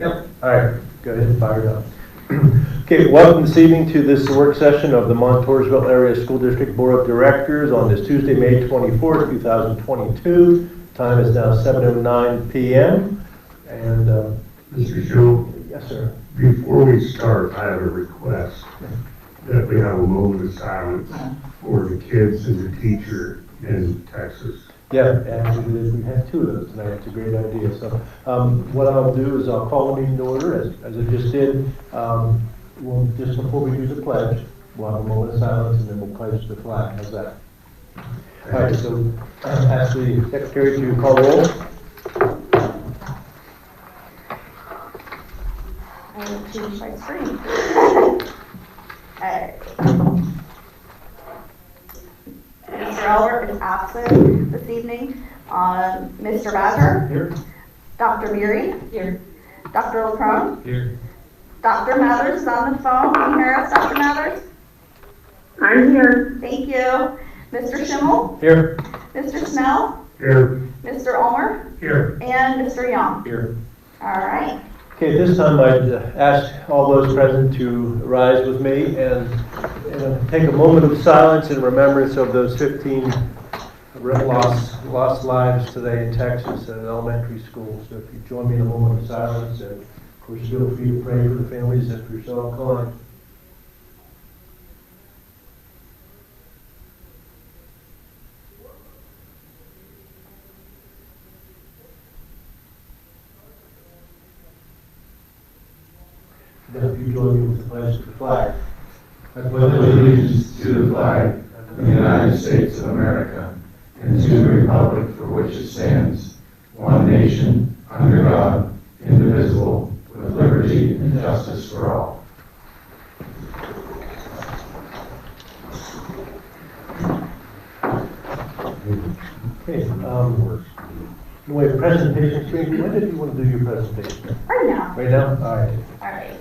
Yep. All right, go ahead and fire it up. Okay, welcome this evening to this work session of the Montoursville Area School District Board of Directors on this Tuesday, May 24th, 2022. Time is now 7:09 p.m. And Mr. Show, yes, sir. before we start, I have a request that we have a moment of silence for the kids and the teacher in Texas. Yeah, actually, we have two of those tonight. It's a great idea. So what I'll do is I'll call the meeting to order, as I just did. We'll, just before we do the pledge, we'll have a moment of silence, and then we'll pledge the flag. How's that? All right, so ask the secretary to call the roll. I will change my screen. Mr. Albert is absent this evening. Mr. Badger? Here. Dr. Beery? Here. Dr. LaCrone? Here. Dr. Mathers is on the phone. Can you hear us, Dr. Mathers? I'm here. Thank you. Mr. Schimmel? Here. Mr. Snell? Here. Mr. Ulmer? Here. And Mr. Young? Here. All right. Okay, this time I'd ask all those present to rise with me and take a moment of silence in remembrance of those 15 lost lives today in Texas at an elementary school. So if you join me in a moment of silence, and of course feel free to pray for the families if you're so inclined. Then if you join me with the pledge to the flag. I Pledge allegiance to the flag of the United States of America and to the republic for which it stands, one nation, under God, indivisible, with liberty and justice for all. Okay, the way presentation screen, when did you want to do your presentation? Right now. Right now? All right. All right.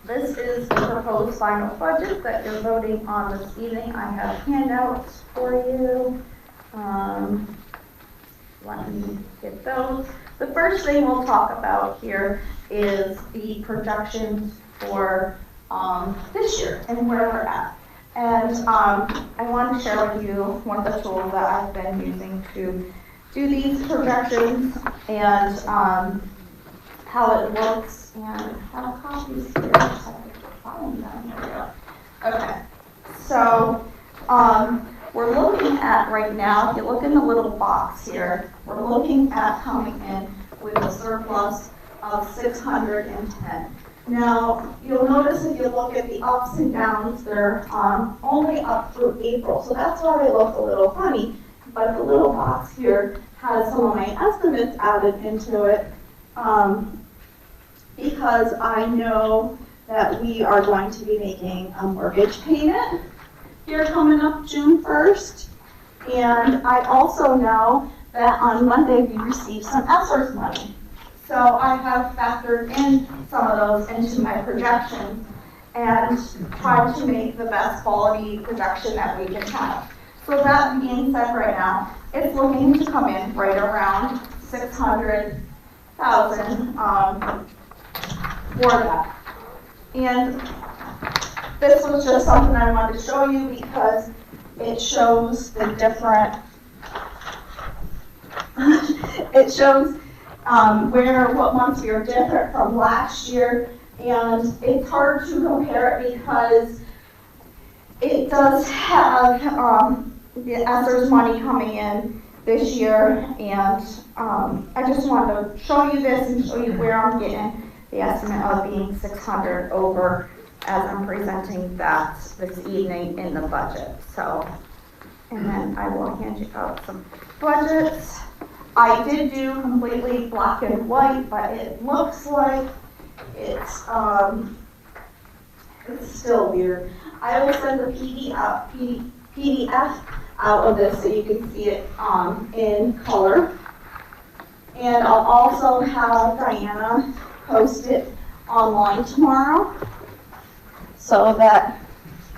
This is the proposed final budget that you're voting on this evening. I have handouts for you. Let me get those. The first thing we'll talk about here is the projections for this year and where we're at. And I want to share with you one of the tools that I've been using to do these projections and how it works, and I have copies here. I just have to find them. Here we go. Okay, so we're looking at right now, if you look in the little box here, we're looking at coming in with a surplus of 610. Now, you'll notice if you look at the ups and downs, they're only up through April, so that's why they look a little funny. But the little box here has some of my estimates added into it because I know that we are going to be making a mortgage payment here coming up June 1st. And I also know that on Monday we received some ESSERS money. So I have factored in some of those into my projections and tried to make the best quality projection that we can have. So that being said, right now, it's looking to come in right around 600,000 for that. And this was just something I wanted to show you because it shows the different, it shows what months we are different from last year, and it's hard to compare it because it does have the ESSERS money coming in this year, and I just wanted to show you this and show you where I'm getting the estimate of being 600 over as I'm presenting that this evening in the budget. So, and then I will hand you out some budgets. I did do completely black and white, but it looks like it's still weird. I will send the PDF out of this so you can see it in color. And I'll also have Diana post it online tomorrow so that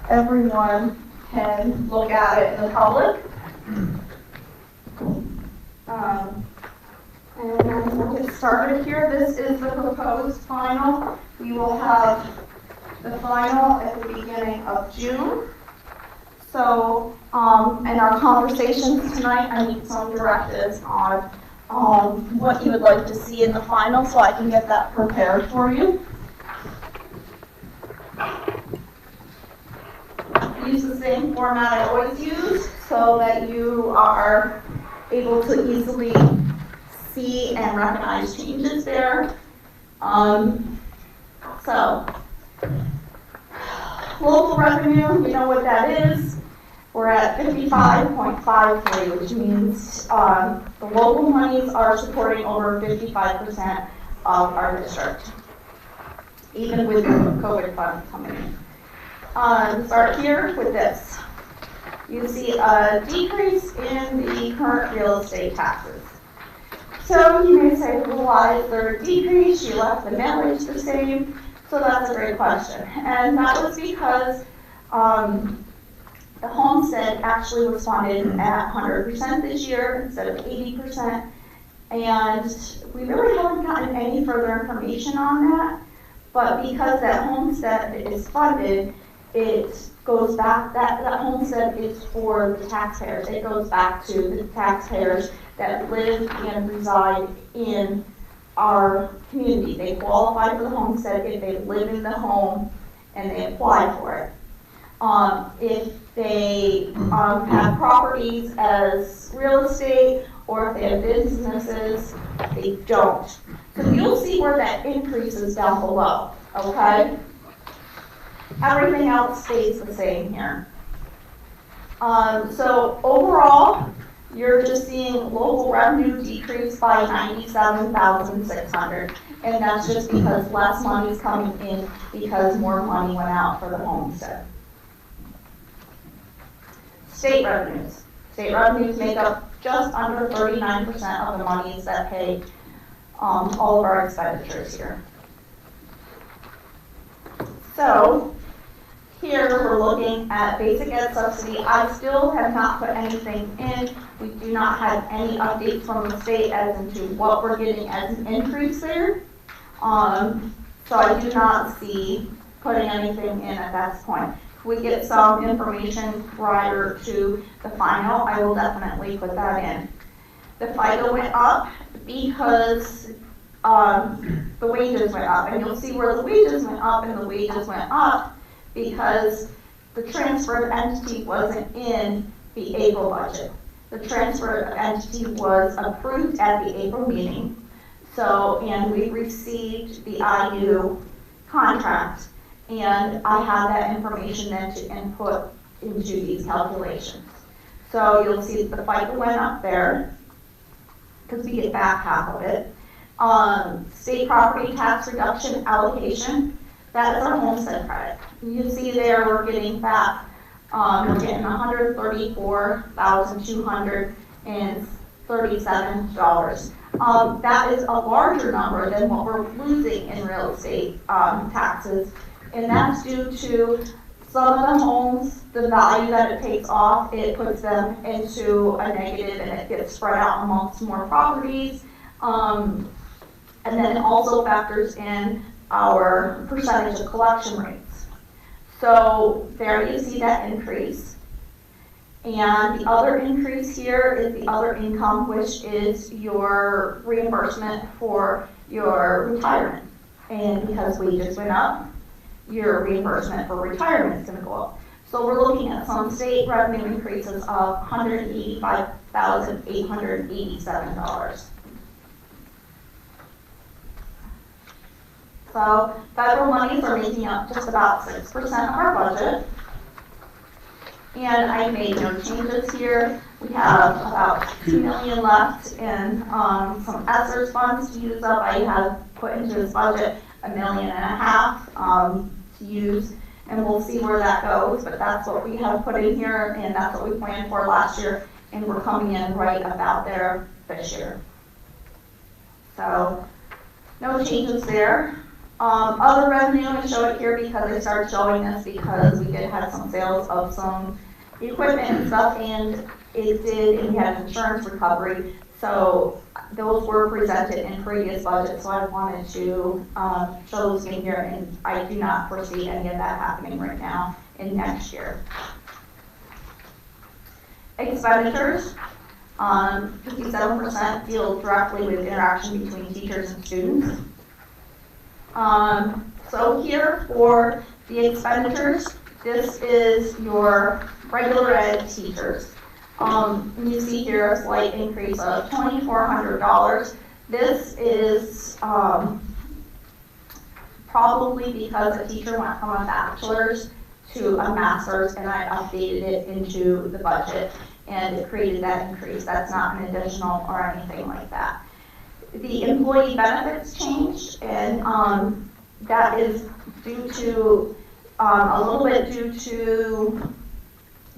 everyone can look at it in the public. And we'll get started here. This is the proposed final. We will have the final at the beginning of June. So, in our conversations tonight, I need some directives on what you would like to see in the final so I can get that prepared for you. Use the same format I always use so that you are able to easily see and recognize changes there. So, local revenue, you know what that is. We're at 55.53, which means the local monies are supporting over 55% of our district, even with the COVID funds coming in. Start here with this. You see a decrease in the current real estate taxes. So you may say, well, why is there a decrease? You left the millage the same. So that's a great question. And that was because the homestead actually was funded at 100% this year instead of 80%. And we really haven't gotten any further information on that. But because that homestead is funded, it goes back, that homestead is for the taxpayers. It goes back to the taxpayers that live and reside in our community. They qualify for the homestead if they live in the home and they apply for it. If they have properties as real estate or if they have businesses, they don't. So you'll see where that increases down below, okay? Everything else stays the same here. So overall, you're just seeing local revenue decrease by $97,600, and that's just because less money is coming in because more money went out for the homestead. State revenues. State revenues make up just under 39% of the monies that pay all of our expenditures here. So here we're looking at basic ed subsidy. I still have not put anything in. We do not have any updates from the state as into what we're getting as an increase there. So I do not see putting anything in at that point. If we get some information prior to the final, I will definitely put that in. The FICA went up because the wages went up, and you'll see where the wages went up and the wages went up because the transfer of entity wasn't in the April budget. The transfer of entity was approved at the April meeting, and we received the IU contract, and I have that information then to input into these calculations. So you'll see that the FICA went up there because we get back half of it. State property tax reduction allocation, that is our homestead credit. You see there we're getting back, we're getting $134,237. That is a larger number than what we're losing in real estate taxes, and that's due to some of the homes, the value that it takes off, it puts them into a negative and it gets spread out amongst more properties. And then it also factors in our percentage of collection rates. So there you see that increase. And the other increase here is the other income, which is your reimbursement for your retirement. And because wages went up, your reimbursement for retirement is going to go up. So we're looking at some state revenue increases of $185,887. So federal monies are making up just about 6% of our budget. And I made no changes here. We have about $2 million left in some ESSER funds to use up. I have put into this budget $1.5 million to use, and we'll see where that goes. But that's what we have put in here, and that's what we planned for last year, and we're coming in right about there this year. So no changes there. Other revenue, I show it here because I started showing this because we did have some sales of some equipment and stuff, and it did, and we had insurance recovery. So those were presented in previous budgets, so I wanted to show those in here, and I do not foresee any of that happening right now in next year. Expenditures, 57% deal directly with interaction between teachers and students. So here for the expenditures, this is your regular ed teachers. You see here a slight increase of $2,400. This is probably because a teacher went from a bachelor's to a master's, and I updated it into the budget, and it created that increase. That's not an additional or anything like that. The employee benefits changed, and that is due to a little bit due to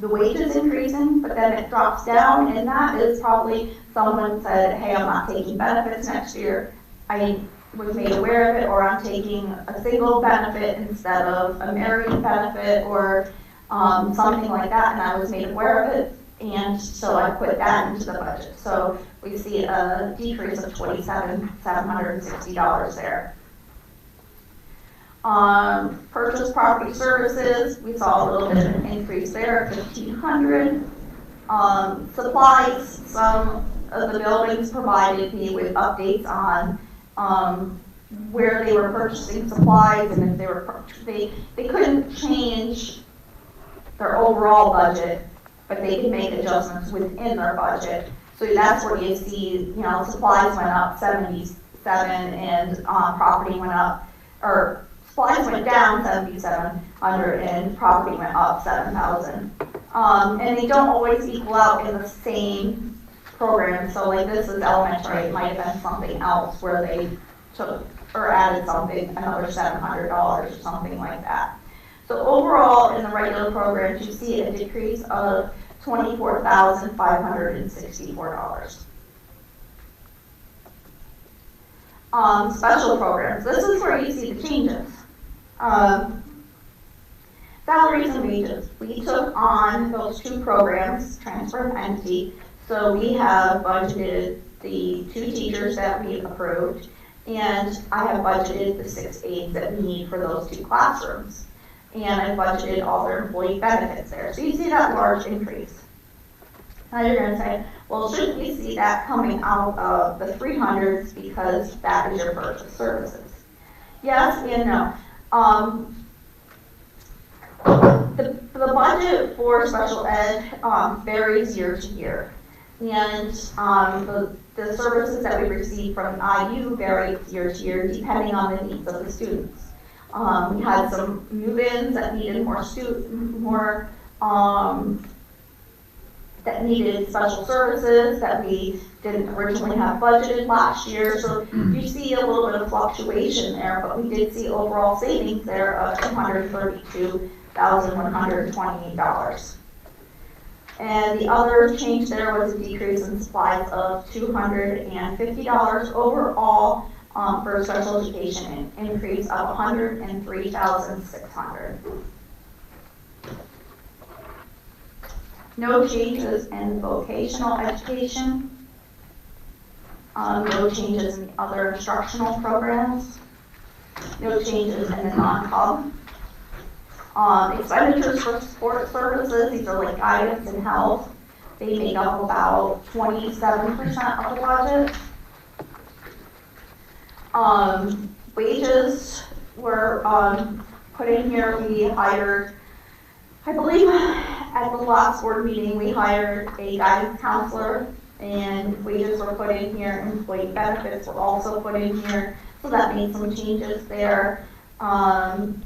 the wages increasing, but then it drops down, and that is probably someone said, hey, I'm not taking benefits next year. I was made aware of it, or I'm taking a single benefit instead of a married benefit, or something like that, and I was made aware of it, and so I put that into the budget. So we see a decrease of $27,760 there. Purchase property services, we saw a little bit of an increase there, $1,500. Supplies, some of the buildings provided me with updates on where they were purchasing supplies, and if they were they couldn't change their overall budget, but they could make adjustments within their budget. So that's where you see, supplies went up 77, and property went up, or supplies went down 7,700, and property went up 7,000. And they don't always equal out in the same program. So like this is elementary, it might have been something else where they took or added something, another $700 or something like that. So overall, in the regular programs, you see a decrease of $24,564. Special programs, this is where you see the changes. Salaries and wages, we took on those two programs, transfer and entity, so we have budgeted the 2 teachers that we approved, and I have budgeted the 6 aides that we need for those 2 classrooms. And I budgeted all their employee benefits there. So you see that large increase. Now you're going to say, well, shouldn't we see that coming out of the 300s because that is your purchase services? Yes and no. The budget for special ed varies year to year. And the services that we receive from IU vary year to year depending on the needs of the students. We had some move-ins that needed that needed special services that we didn't originally have budgeted last year. So you see a little bit of fluctuation there, but we did see overall savings there of $232,128. And the other change there was a decrease in supplies of $250 overall. For special education, an increase of $103,600. No changes in vocational education. No changes in other instructional programs. No changes in the non-hub. Expenditures for support services, these are like guidance and health. They make up about 27% of the budget. Wages were put in here. We hired, I believe at the last board meeting, we hired a guidance counselor, and wages were put in here. Employee benefits were also put in here, so that made some changes there. And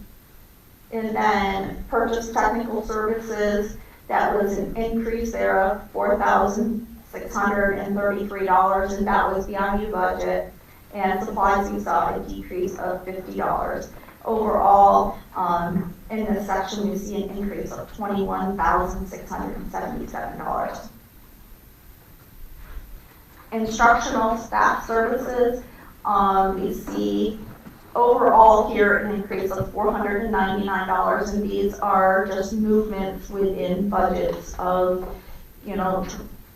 then purchase technical services, that was an increase there of $4,633, and that was the IU budget. And supplies, we saw a decrease of $50. Overall, in this section, we see an increase of $21,677. Instructional staff services, we see overall here an increase of $499, and these are just movements within budgets of,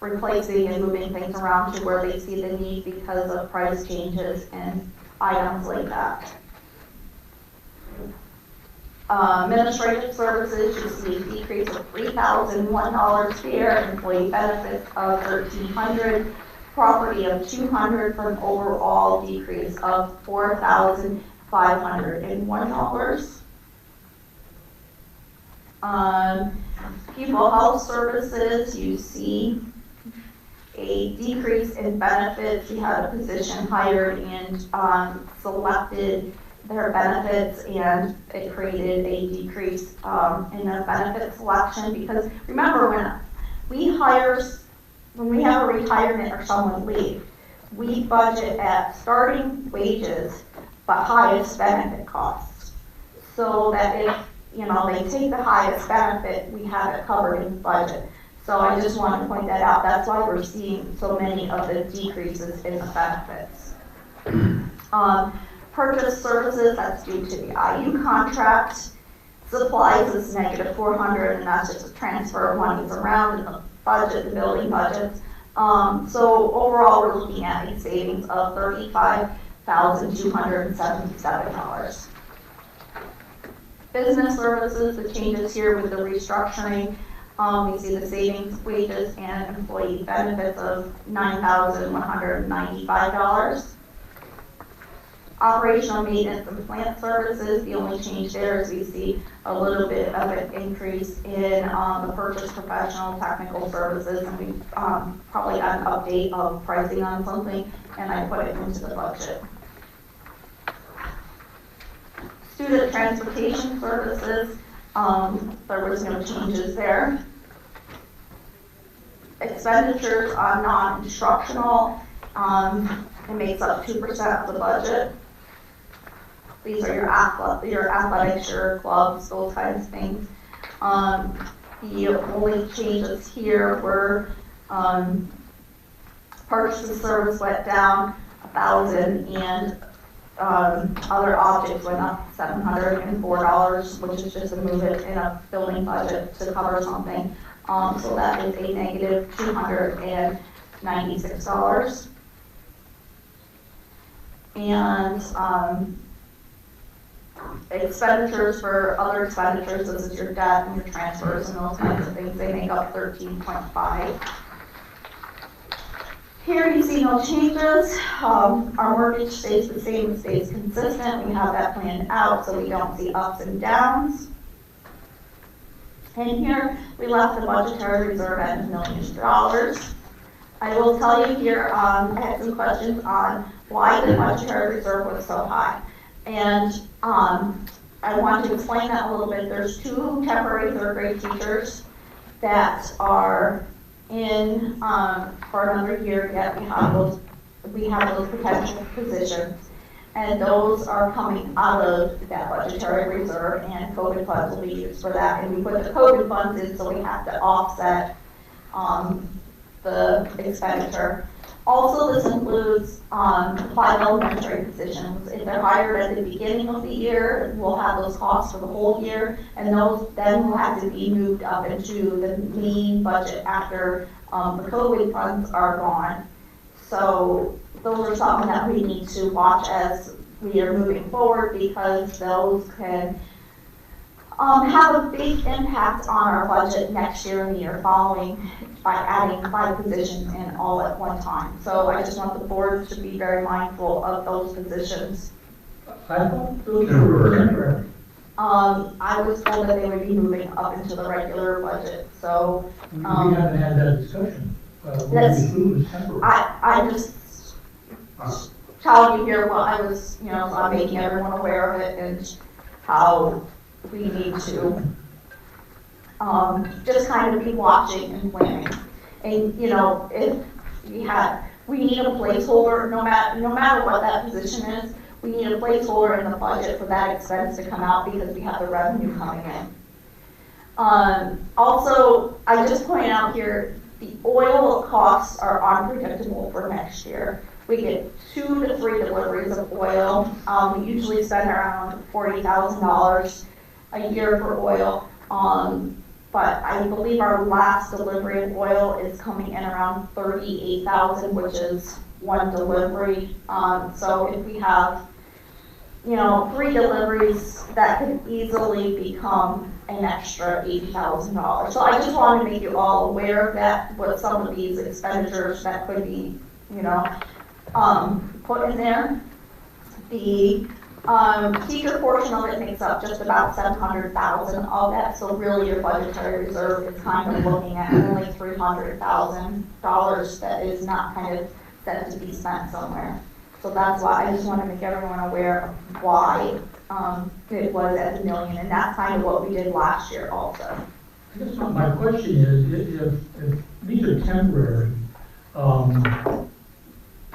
replacing and moving things around to where they see the need because of price changes and items like that. Administrative services, you see a decrease of $3,001 here, employee benefits of $1,300, property of $200, for an overall decrease of $4,501. Pupil health services, you see a decrease in benefits. We had a position hired and selected their benefits, and it created a decrease in the benefit selection, because remember, when we have a retirement or someone leave, we budget at starting wages but highest benefit costs, so that if they take the highest benefit, we have it covered in the budget. So I just want to point that out. That's why we're seeing so many of the decreases in the benefits. Purchase services, that's due to the IU contract. Supplies is negative $400, and that's just a transfer of monies around in the budget, the building budgets. So overall, we're looking at a savings of $35,277. Business services, the changes here with the restructuring, we see the savings, wages, and employee benefits of $9,195. Operational maintenance and plant services, the only change there is we see a little bit of an increase in the purchase professional technical services, and we probably got an update of pricing on something, and I put it into the budget. Student transportation services, there was no changes there. Expenditures on non-instructional, it makes up 2% of the budget. These are your athletics, your clubs, those kinds of things. The only changes here were purchase of service went down 1,000, and other objects went up $704, which is just a movement in a building budget to cover something. So that is a negative $296. And expenditures for other expenditures, this is your debt and your transfers and those kinds of things, they make up 13.5. Here you see no changes. Our mortgage stays the same, it stays consistent. We have that planned out so we don't see ups and downs. And here we left the budgetary reserve at $1 million. I will tell you here, I had some questions on why the budgetary reserve was so high. And I want to explain that a little bit. There's 2 temporary third grade teachers that are in for another year yet. We have those potential positions, and those are coming out of that budgetary reserve, and COVID funds will be used for that. And we put the COVID funds in, so we have to offset the expenditure. Also, this includes 5 elementary positions. If they're hired at the beginning of the year, we'll have those costs for the whole year, and those then will have to be moved up into the main budget after the COVID funds are gone. So those are something that we need to watch as we are moving forward, because those can have a big impact on our budget next year and the year following by adding 5 positions in all at one time. So I just want the board to be very mindful of those positions. I thought those were temporary. I was told that they would be moving up into the regular budget, so. We haven't had that discussion. I'm just telling you here what I was, I'm making everyone aware of it and how we need to just kind of be watching and planning. And if we need a placeholder, no matter what that position is, we need a placeholder in the budget for that expense to come out, because we have the revenue coming in. Also, I just point out here, the oil costs are unpredictable for next year. We get 2 to 3 deliveries of oil. We usually spend around $40,000 a year for oil. but I believe our last delivery of oil is coming in around 38,000, which is one delivery. So if we have, 3 deliveries, that could easily become an extra $80,000. So I just wanted to make you all aware of that, what some of these expenditures that could be, put in there. The teacher portion of it makes up just about $700,000 of that, so really your budgetary reserve is kind of looking at only $300,000 that is not kind of set to be spent somewhere. So that's why I just want to make everyone aware of why it was at $1 million, and that's kind of what we did last year also. I guess my question is, if these are temporary,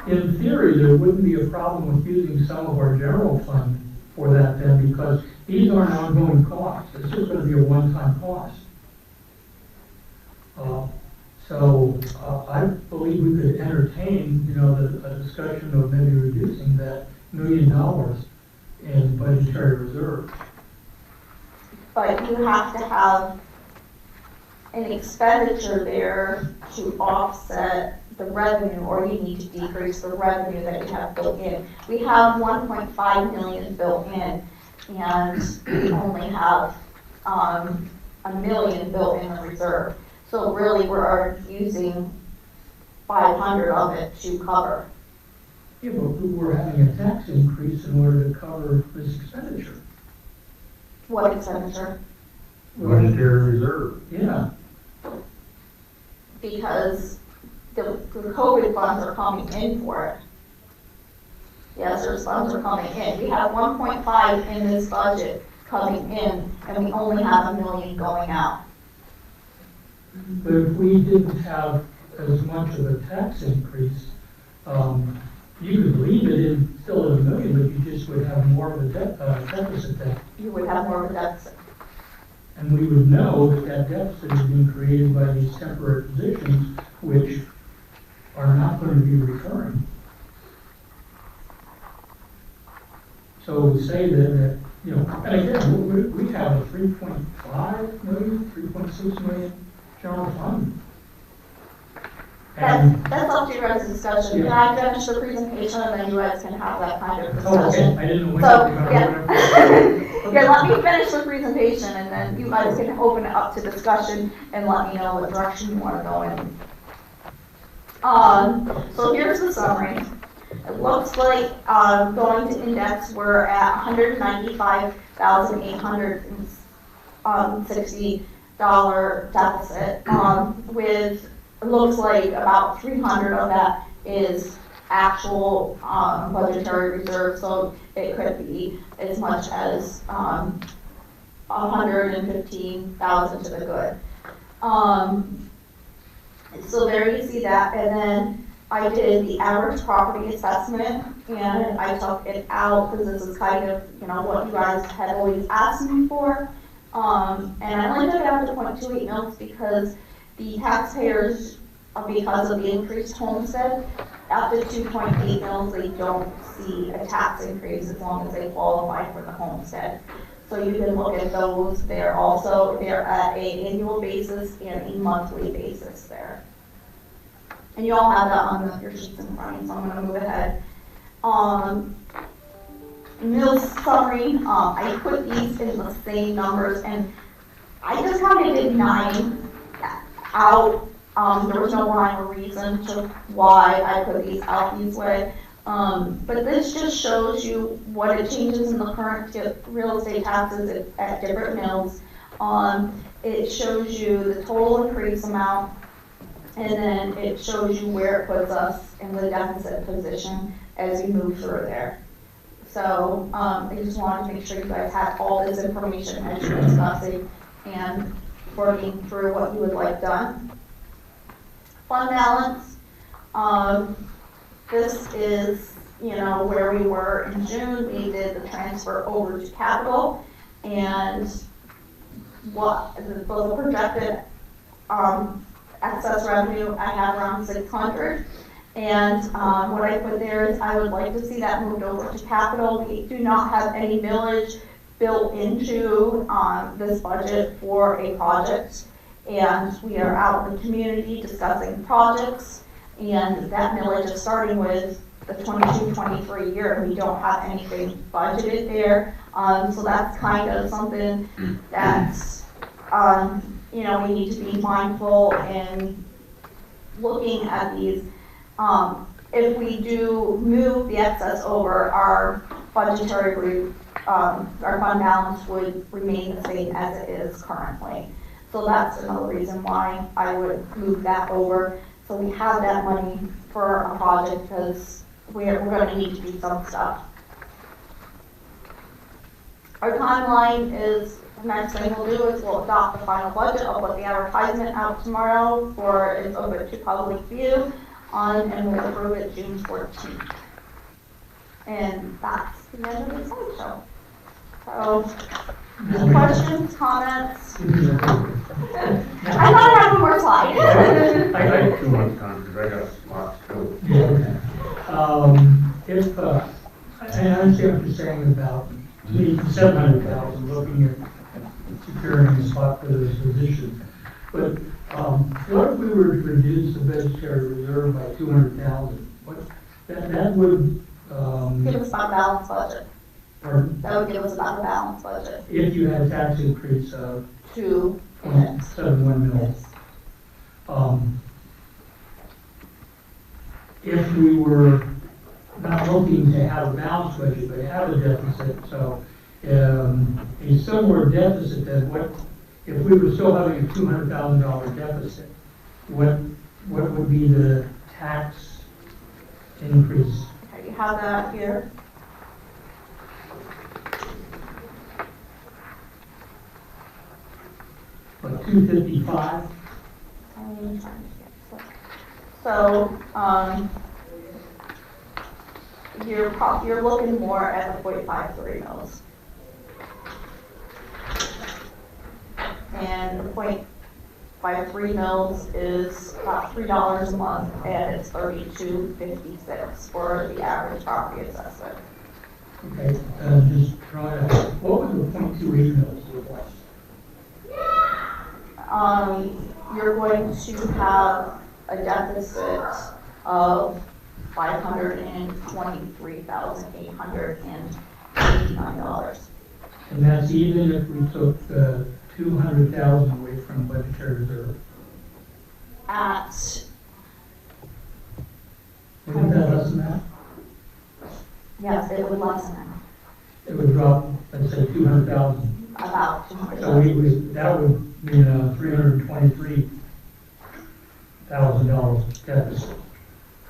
in theory, there wouldn't be a problem with using some of our general fund for that then, because these aren't ongoing costs. It's just going to be a one-time cost. I believe we could entertain, a discussion of maybe reducing that $1 million in budgetary reserve. But you have to have an expenditure there to offset the revenue, or you need to decrease the revenue that you have built in. We have 1.5 million built in, and we only have $1 million built in the reserve. So really, we're using 500 of it to cover. Yeah, but we're having a tax increase in order to cover this expenditure. What expenditure? Budgetary reserve. Yeah. Because the COVID funds are coming in for it. Yes, those funds are coming in. We have 1.5 in this budget coming in, and we only have $1 million going out. But if we didn't have as much of a tax increase, you could leave it in still at $1 million, but you just would have more of a deficit then. You would have more of a deficit. And we would know that that deficit is being created by these temporary positions, which are not going to be recurring. So to say that and again, we have a 3.5 million, 3.6 million general fund. That's up to your guys' discussion. Yeah. Can I finish the presentation, and then you guys can have that kind of Oh, okay. discussion? I didn't know. So, yeah, let me finish the presentation, and then you guys can open it up to discussion and let me know what direction you want to go in. So here's the summary. It looks like going to index, we're at $195,860 deficit, with it looks like about 300 of that is actual budgetary reserve, so it could be as much as 115,000 to the good. So there you see that, and then I did the average property assessment, and I took it out because this is kind of what you guys had always asked me for, and I only took it out to 0.28 mils because the taxpayers, because of the increased homestead, after 2.8 mils, they don't see a tax increase as long as they qualify for the homestead. So you can look at those there also. They're at an annual basis and a monthly basis there. And you all have that on your sheets in front of you, so I'm going to move ahead. Mills summary, I put these in the same numbers, and I just kind of did 9 out. There was no rhyme or reason to why I put these out this way. But this just shows you what it changes in the current real estate taxes at different mills. It shows you the total increase amount, and then it shows you where it puts us in the deficit position as we move through there. So I just wanted to make sure you guys had all this information as you're discussing and working through what you would like done. Fund balance. This is, where we were in June. We did the transfer over to capital, and what the projected excess revenue I have around 600. And what I put there is I would like to see that moved over to capital. We do not have any millage built into, this budget for a project. And we are out in the community discussing projects, and that millage is starting with the 22-23 year, and we don't have anything budgeted there. So that's kind of something that's, you know, we need to be mindful in looking at these. If we do move the excess over, our budgetary, our fund balance would remain the same as it is currently. So that's another reason why I would move that over. So we have that money for a project, because we're going to need to do some stuff. Our timeline is, the next thing we'll do is we'll adopt the final budget. I'll put the advertisement out tomorrow for it's open to public view and we'll approve it June 14th. And that's the end of the slideshow. So, any questions, comments? I thought I had one more slide. I got too much time because I got lots to go. I understand what you're saying about $700,000 looking at securing a spot for this position. But what if we were to reduce the budgetary reserve by $200,000? That would Give us about a balanced budget. Pardon? That would give us about a balanced budget. If you had a tax increase of 2.71 mils. If we were not looking to have a balanced budget, but have a deficit, so a similar deficit, then what, if we were still having a $200,000 deficit, what would be the tax increase? Okay, you have that here. Like 255? So, you're looking more at the 0.53 mils. And the 0.53 mils is about $3 a month, and it's $32.56 for the average property assessment. Okay, just trying to, what would the 0.28 mils look like? You're going to have a deficit of $523,889. And that's even if we took the $200,000 away from budgetary reserve. Wouldn't that lessen that? Yes, it would lessen that. It would drop, let's say, 200,000. About 200,000. So that would mean a $323,000 deficit.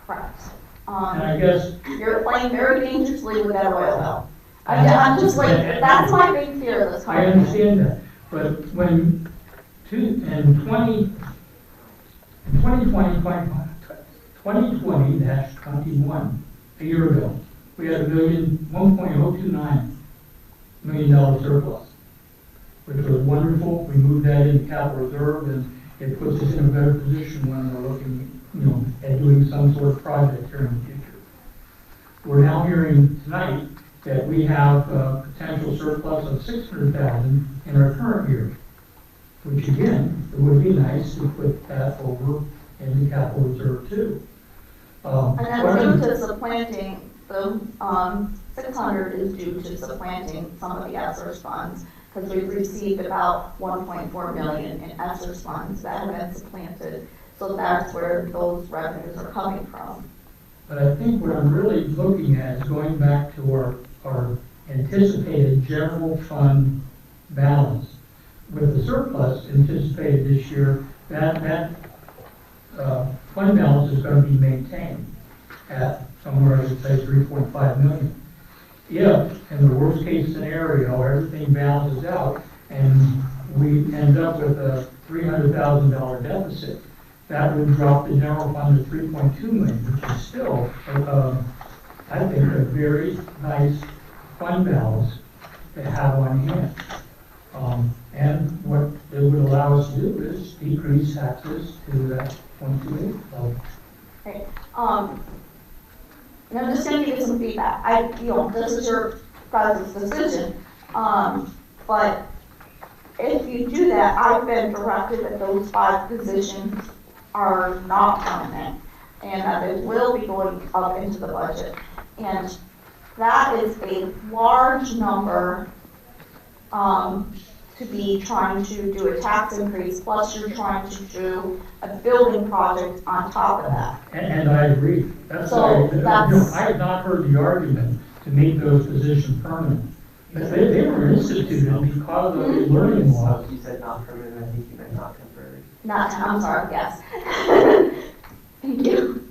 Correct. And I guess You're playing very dangerously with that oil bill. I'm just like, that's my big fear this time. I understand that, but when in 2020-21, a year ago, we had $1.029 million surplus, which was wonderful. We moved that into capital reserve, and it puts us in a better position when we're looking, at doing some sort of project here in the future. We're now hearing tonight that we have a potential surplus of $600,000 in our current year, which again, it would be nice to put that over in the capital reserve too. And that's due to supplanting, the 600 is due to supplanting some of the ESSERS funds, because we've received about 1.4 million in ESSERS funds that have been supplanted. So that's where those revenues are coming from. But I think what I'm really looking at is going back to our anticipated general fund balance. With the surplus anticipated this year, that fund balance is going to be maintained at somewhere, I would say, 3.5 million. If, in the worst case scenario, everything balances out and we end up with a $300,000 deficit, that would drop the general fund to 3.2 million, which is still, I think, a very nice fund balance to have on hand. And what it would allow us to do is decrease taxes to that 0.28 level. Okay. And I'm just going to give you some feedback. This is your guys' decision. But if you do that, I've been directed that those 5 positions are not permanent and that they will be going up into the budget. And that is a large number to be trying to do a tax increase, plus you're trying to do a building project on top of that. And I agree. That's So why, that's- I have not heard the argument to make those positions permanent. But they were instituted because of the learning laws. You said not permanent, I think you meant not temporary. I'm sorry, yes. Thank you.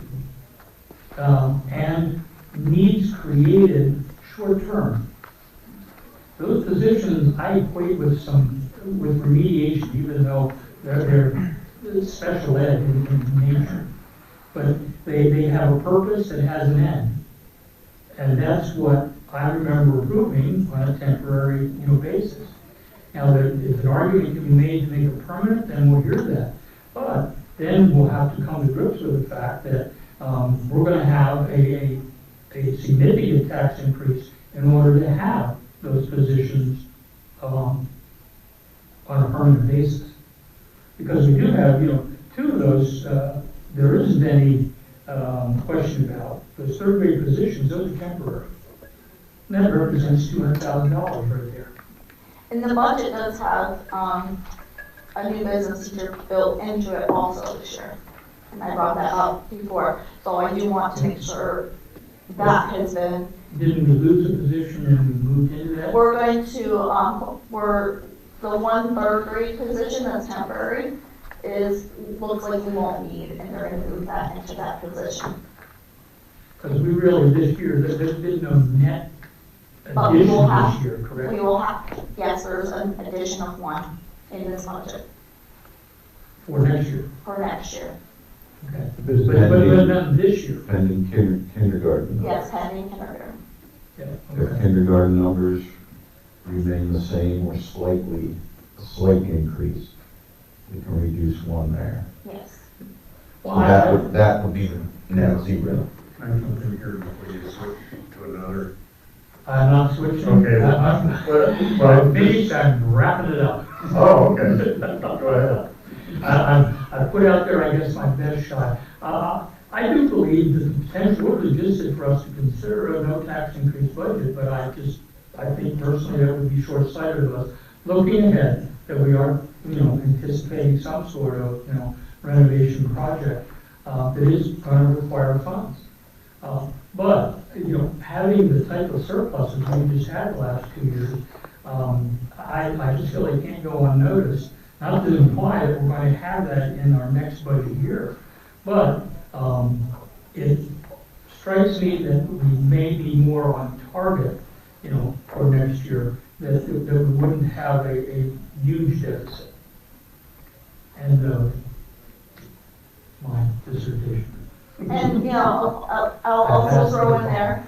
And needs created short term. Those positions I equate with remediation, even though they're special ed in nature. But they have a purpose that has an end. And that's what I remember approving on a temporary, basis. Now, if an argument can be made to make it permanent, then we'll hear that. But then we'll have to come to grips with the fact that we're going to have a significant tax increase in order to have those positions on a permanent basis. Because we do have, 2 of those, there isn't any question about. Those third grade positions, those are temporary. And that represents $200,000 right there. And the budget does have a new business teacher built into it also this year. And I brought that up before, so I do want to make sure that has been. Didn't we lose a position and we moved into that? We're going to, the 1 third grade position that's temporary looks like we won't need, and they're going to move that into that position. Because we really, this year, there's been no net But we addition will have- this year, correct? We will have, yes, there's an addition of 1 in this budget For next year, for next year. okay. Business But not this year. Pending kindergarten. Yes, pending kindergarten. Yeah, If okay. kindergarten numbers remain the same or a slight increase, we can reduce 1 there. Yes. So that would be the net 0. I don't think here before you switch to another. I'm not switching. Okay. I'm finished, I'm wrapping it up. Oh, okay. Go ahead. I put out there, I guess, my best shot. I do believe that the potential would exist for us to consider a no tax increase budget, but I think personally that would be short-sighted of us. Looking ahead, that we are, anticipating some sort of, renovation project that is going to require funds. But, having the type of surpluses we just had the last 2 years, I just feel it can't go unnoticed. Not to imply that we're going to have that in our next budget year, but it strikes me that we may be more on target, for next year, that we wouldn't have a huge deficit. End of my dissertation. And, I'll also throw in there,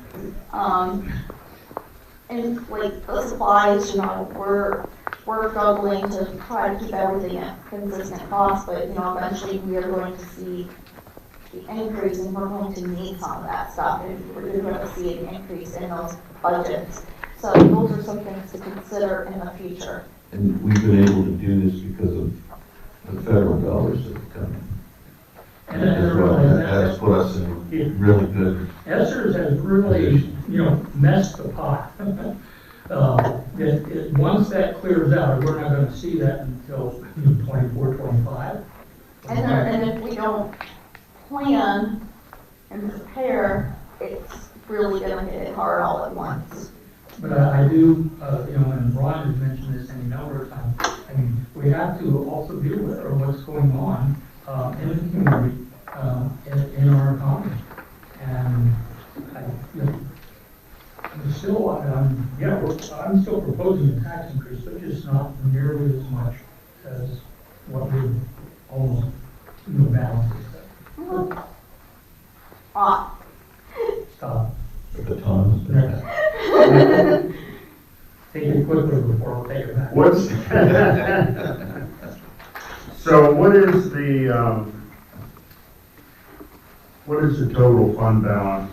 and like the supplies, we're struggling to try to keep everything at consistent cost, but, eventually we are going to see the increase and we're going to need some of that stuff, and we're going to see an increase in those budgets. So those are some things to consider in the future. And we've been able to do this because of the federal dollars that have come in. And that That's put us in really good. ESSERS has really, messed the pot. Once that clears out, we're not gonna see that until 24, 25. And if we don't plan and prepare, it's really gonna hit it hard all at once. But I do, and Ron has mentioned this any number of times, we have to also be aware of what's going on in the community, in our economy. And I'm still proposing a tax increase, but just not nearly as much as what we almost, balance it. Stop. The baton's been passed. Take it quickly before we take it back. So what is the total fund balance?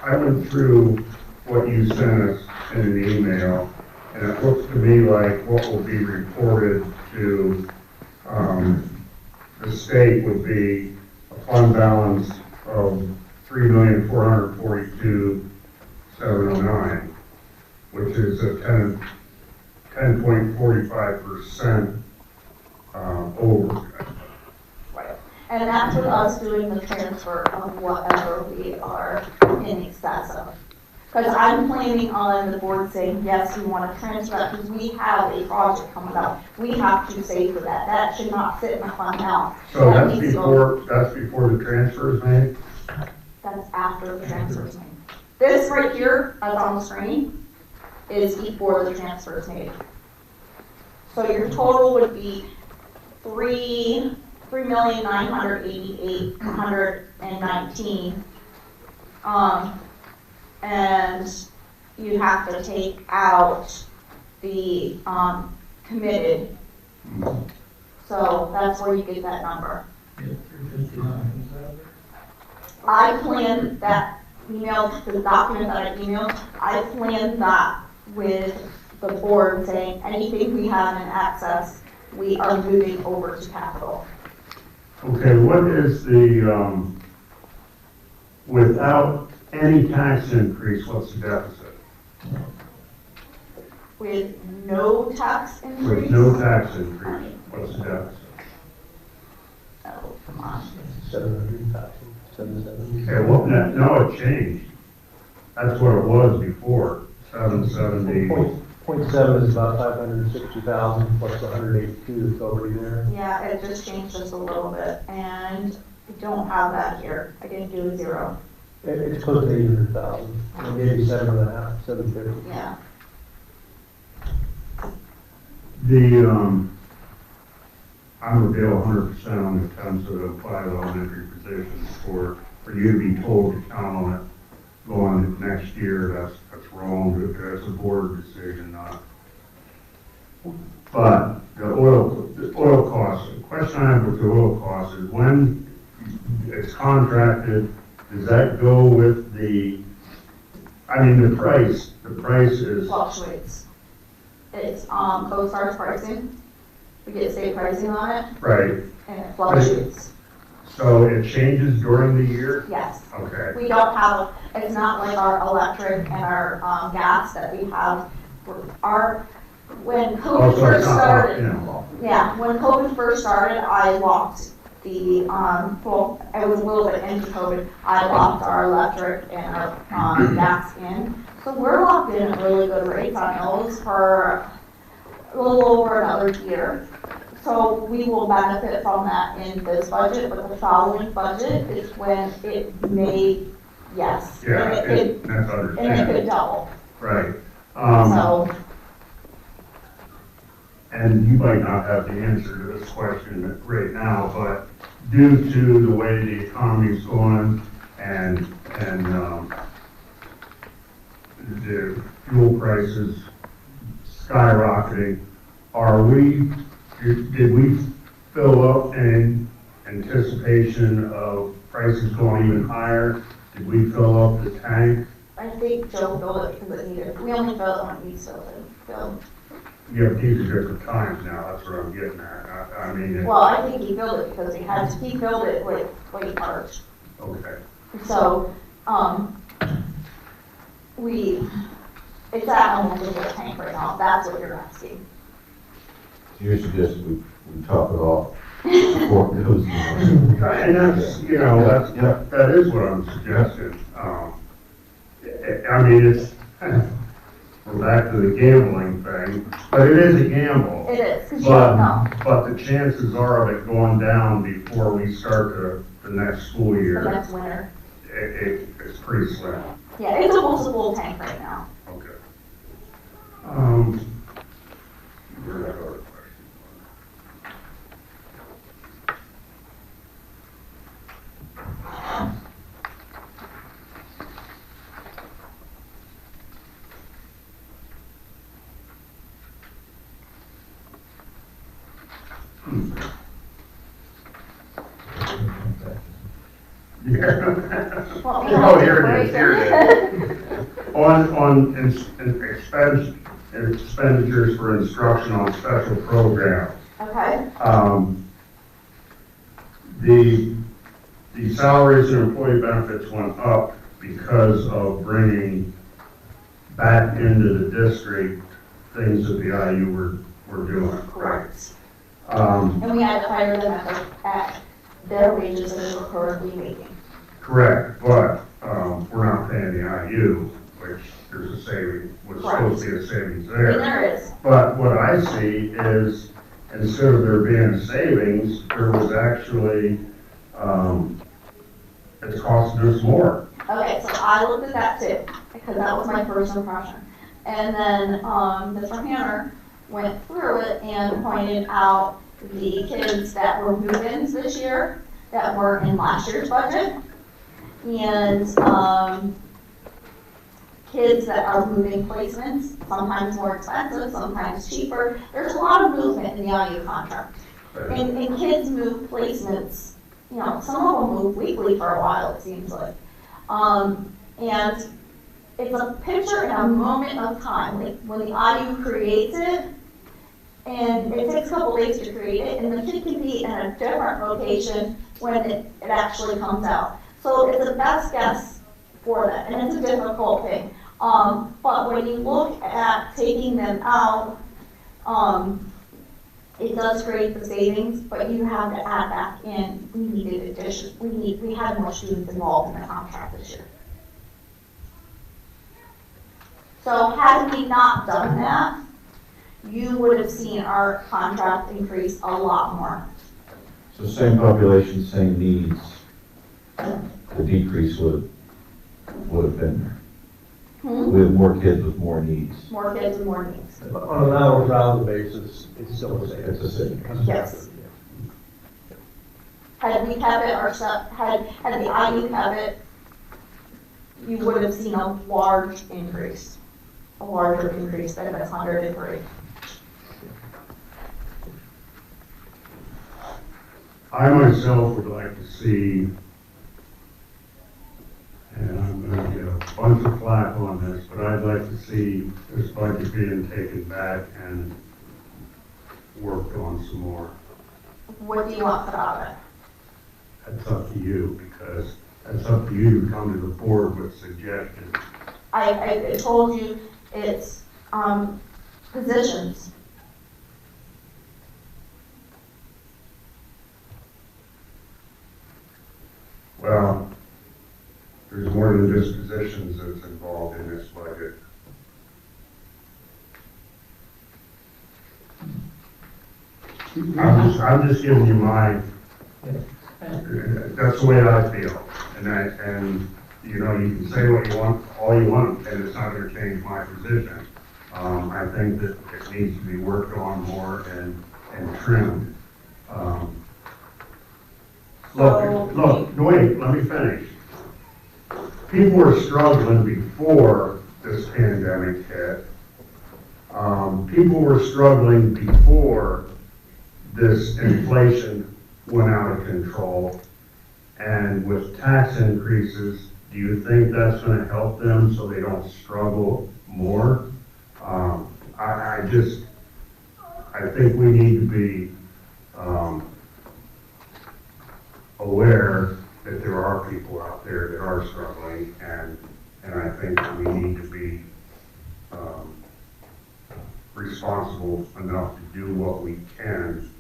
I went through what you sent us in an email, and it looks to me like what will be reported to, the state would be a fund balance of $3,442,709, which is a 10.45% over. Right. And that's with us doing the transfer of whatever we are in excess of. Because I'm planning on the board saying, yes, we want to transfer that because we have a project coming up. We have to save for that. That should not sit in the fund now. So That that's needs to go- before the transfer is made? That's after the transfer is made. This right here, that's on the screen, is before the transfer is made. So your total would be $3,988,119. And you have to take out the, committed. So that's where you get that number. I planned that email, the document that I emailed, I planned that with the board saying anything we have in excess, we are moving over to capital. Okay, what is the, without any tax increase, what's the deficit? With no tax increase? With no tax increase, what's the deficit? Oh, come on. 700,000, Okay, well, no, it changed. That's what it was before, 770. Point 7 is about 560,000 plus the 182 that's already there. Yeah, it just changed just a little bit, and I don't have that here. I didn't do a zero. It's close to 800,000, maybe 7.5, 750. Yeah. I'm with Dale 100% on the terms of the 5 elementary positions for you to be told to count on it going next year. That's wrong. That's a board decision, not. But the oil costs, the question I have with the oil costs is when it's contracted, does that go with the price? The price is. Fluctuates. It's, CoStar's pricing. We get state pricing on it, Right. and it fluctuates. So it changes during the year? Yes. Okay. We don't have, it's not like our electric and our, gas that we have. When COVID Also, first it's not started. locked in. Yeah, when COVID first started, I locked the, well, it was a little bit into COVID, I locked our electric and our, gas in. So we're locked in at really good rates on those for a little over another year. So we will benefit from that in this budget, but the following budget is when it may, yes. Yeah, And it that's could, and it could understandable. double, Right. so. And you might not have the answer to this question right now, but due to the way the economy's going and the fuel prices skyrocketing, did we fill up in anticipation of prices going even higher? Did we fill up the tank? I think Joe filled it because it needed, we only filled it when we filled it. Yeah, these are different times now, that's what I'm getting at. I mean, Well, I think he filled it because he filled it like late March. okay. So, it's at almost a tank right now, if that's what you're asking. You're suggesting we top it off before it goes. And that's, that is what I'm suggesting. I mean, it's, we're back to the gambling thing, but it is a gamble. It is, because you don't know. But the chances are of it going down before we start the next school The year, next winter. it's pretty slim. Yeah, it's almost a full tank right now. Okay. Where that other question? Well, Oh, here it is, here it is. On expenditures for instruction on special programs. Okay, The salaries and employee benefits went up because of bringing back into the district things that the IU were doing. correct. Um, And we had to hire them at their wages that they were currently making. Correct, but we're not paying the IU, which there's a saving, was supposed to be a savings I mean, there. there is. But what I see is, instead of there being a savings, there was actually, it's costing us more. Okay, so I looked at that too, because that was my first impression. And then, Mr. Hanner went through it and pointed out the kids that were move-ins this year that were in last year's budget. And, kids that are moving placements, sometimes more expensive, sometimes cheaper. There's a lot of movement in the IU contract. And kids move placements, you know, some of them move weekly for a while, it seems like. And it's a picture in a moment of time, like when the IU creates it, and it takes a couple days to create it, and the kid can be in a different location when it actually comes out. So it's a best guess for that, and it's a difficult thing. But when you look at taking them out, it does create the savings, but you have to add back in, we needed addition, we had more students involved in the contract this year. So had we not done that, you would have seen our contract increase a lot more. So same population, same needs, the decrease would have been there. We have more kids with more needs. More kids with more needs. On an hour-round basis, it's still the same. It's the same. It comes back Yes. to- Had we kept it ourselves, had the IU kept it, you would have seen a large increase. A larger increase than this 103. I myself would like to see, and I'm gonna get a bunch of flack on this, but I'd like to see this budget being taken back and worked on some more. What do you want put out of it? That's up to you, because that's up to you to come to the board with suggestions. I told you it's, positions. Well, there's more than just positions that's involved in this budget. I'm just giving you my, that's the way I feel. And you know, you can say what you want, all you want, and it's not gonna change my position. I think that it needs to be worked on more and trimmed. Look, wait, let me finish. People were struggling before this pandemic hit. People were struggling before this inflation went out of control. And with tax increases, do you think that's gonna help them so they don't struggle more? I think we need to be, aware that there are people out there that are struggling, and I think that we need to be, responsible enough to do what we can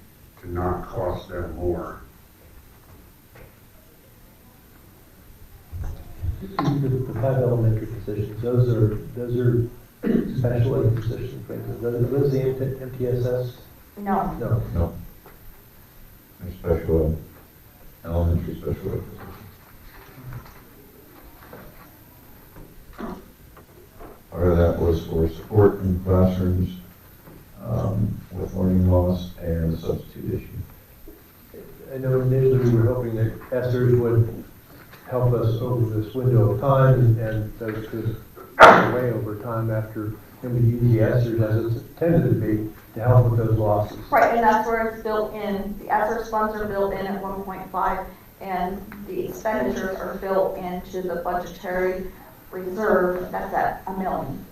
to not cost them more. The 5 elementary positions, those are special ed positions, right? Those the MTSS? No. No. No. There's special ed, elementary special ed. Part of that was for support in classrooms with learning loss and the substitute issue. I know initially we were hoping that ESSERS would help us over this window of time, and those could go away over time after, and we use the ESSERS as it's intended to be to help with those losses. Right, and that's where it's built in. The ESSER funds are built in at 1.5, and the expenditures are built into the budgetary reserve that's at $1 million.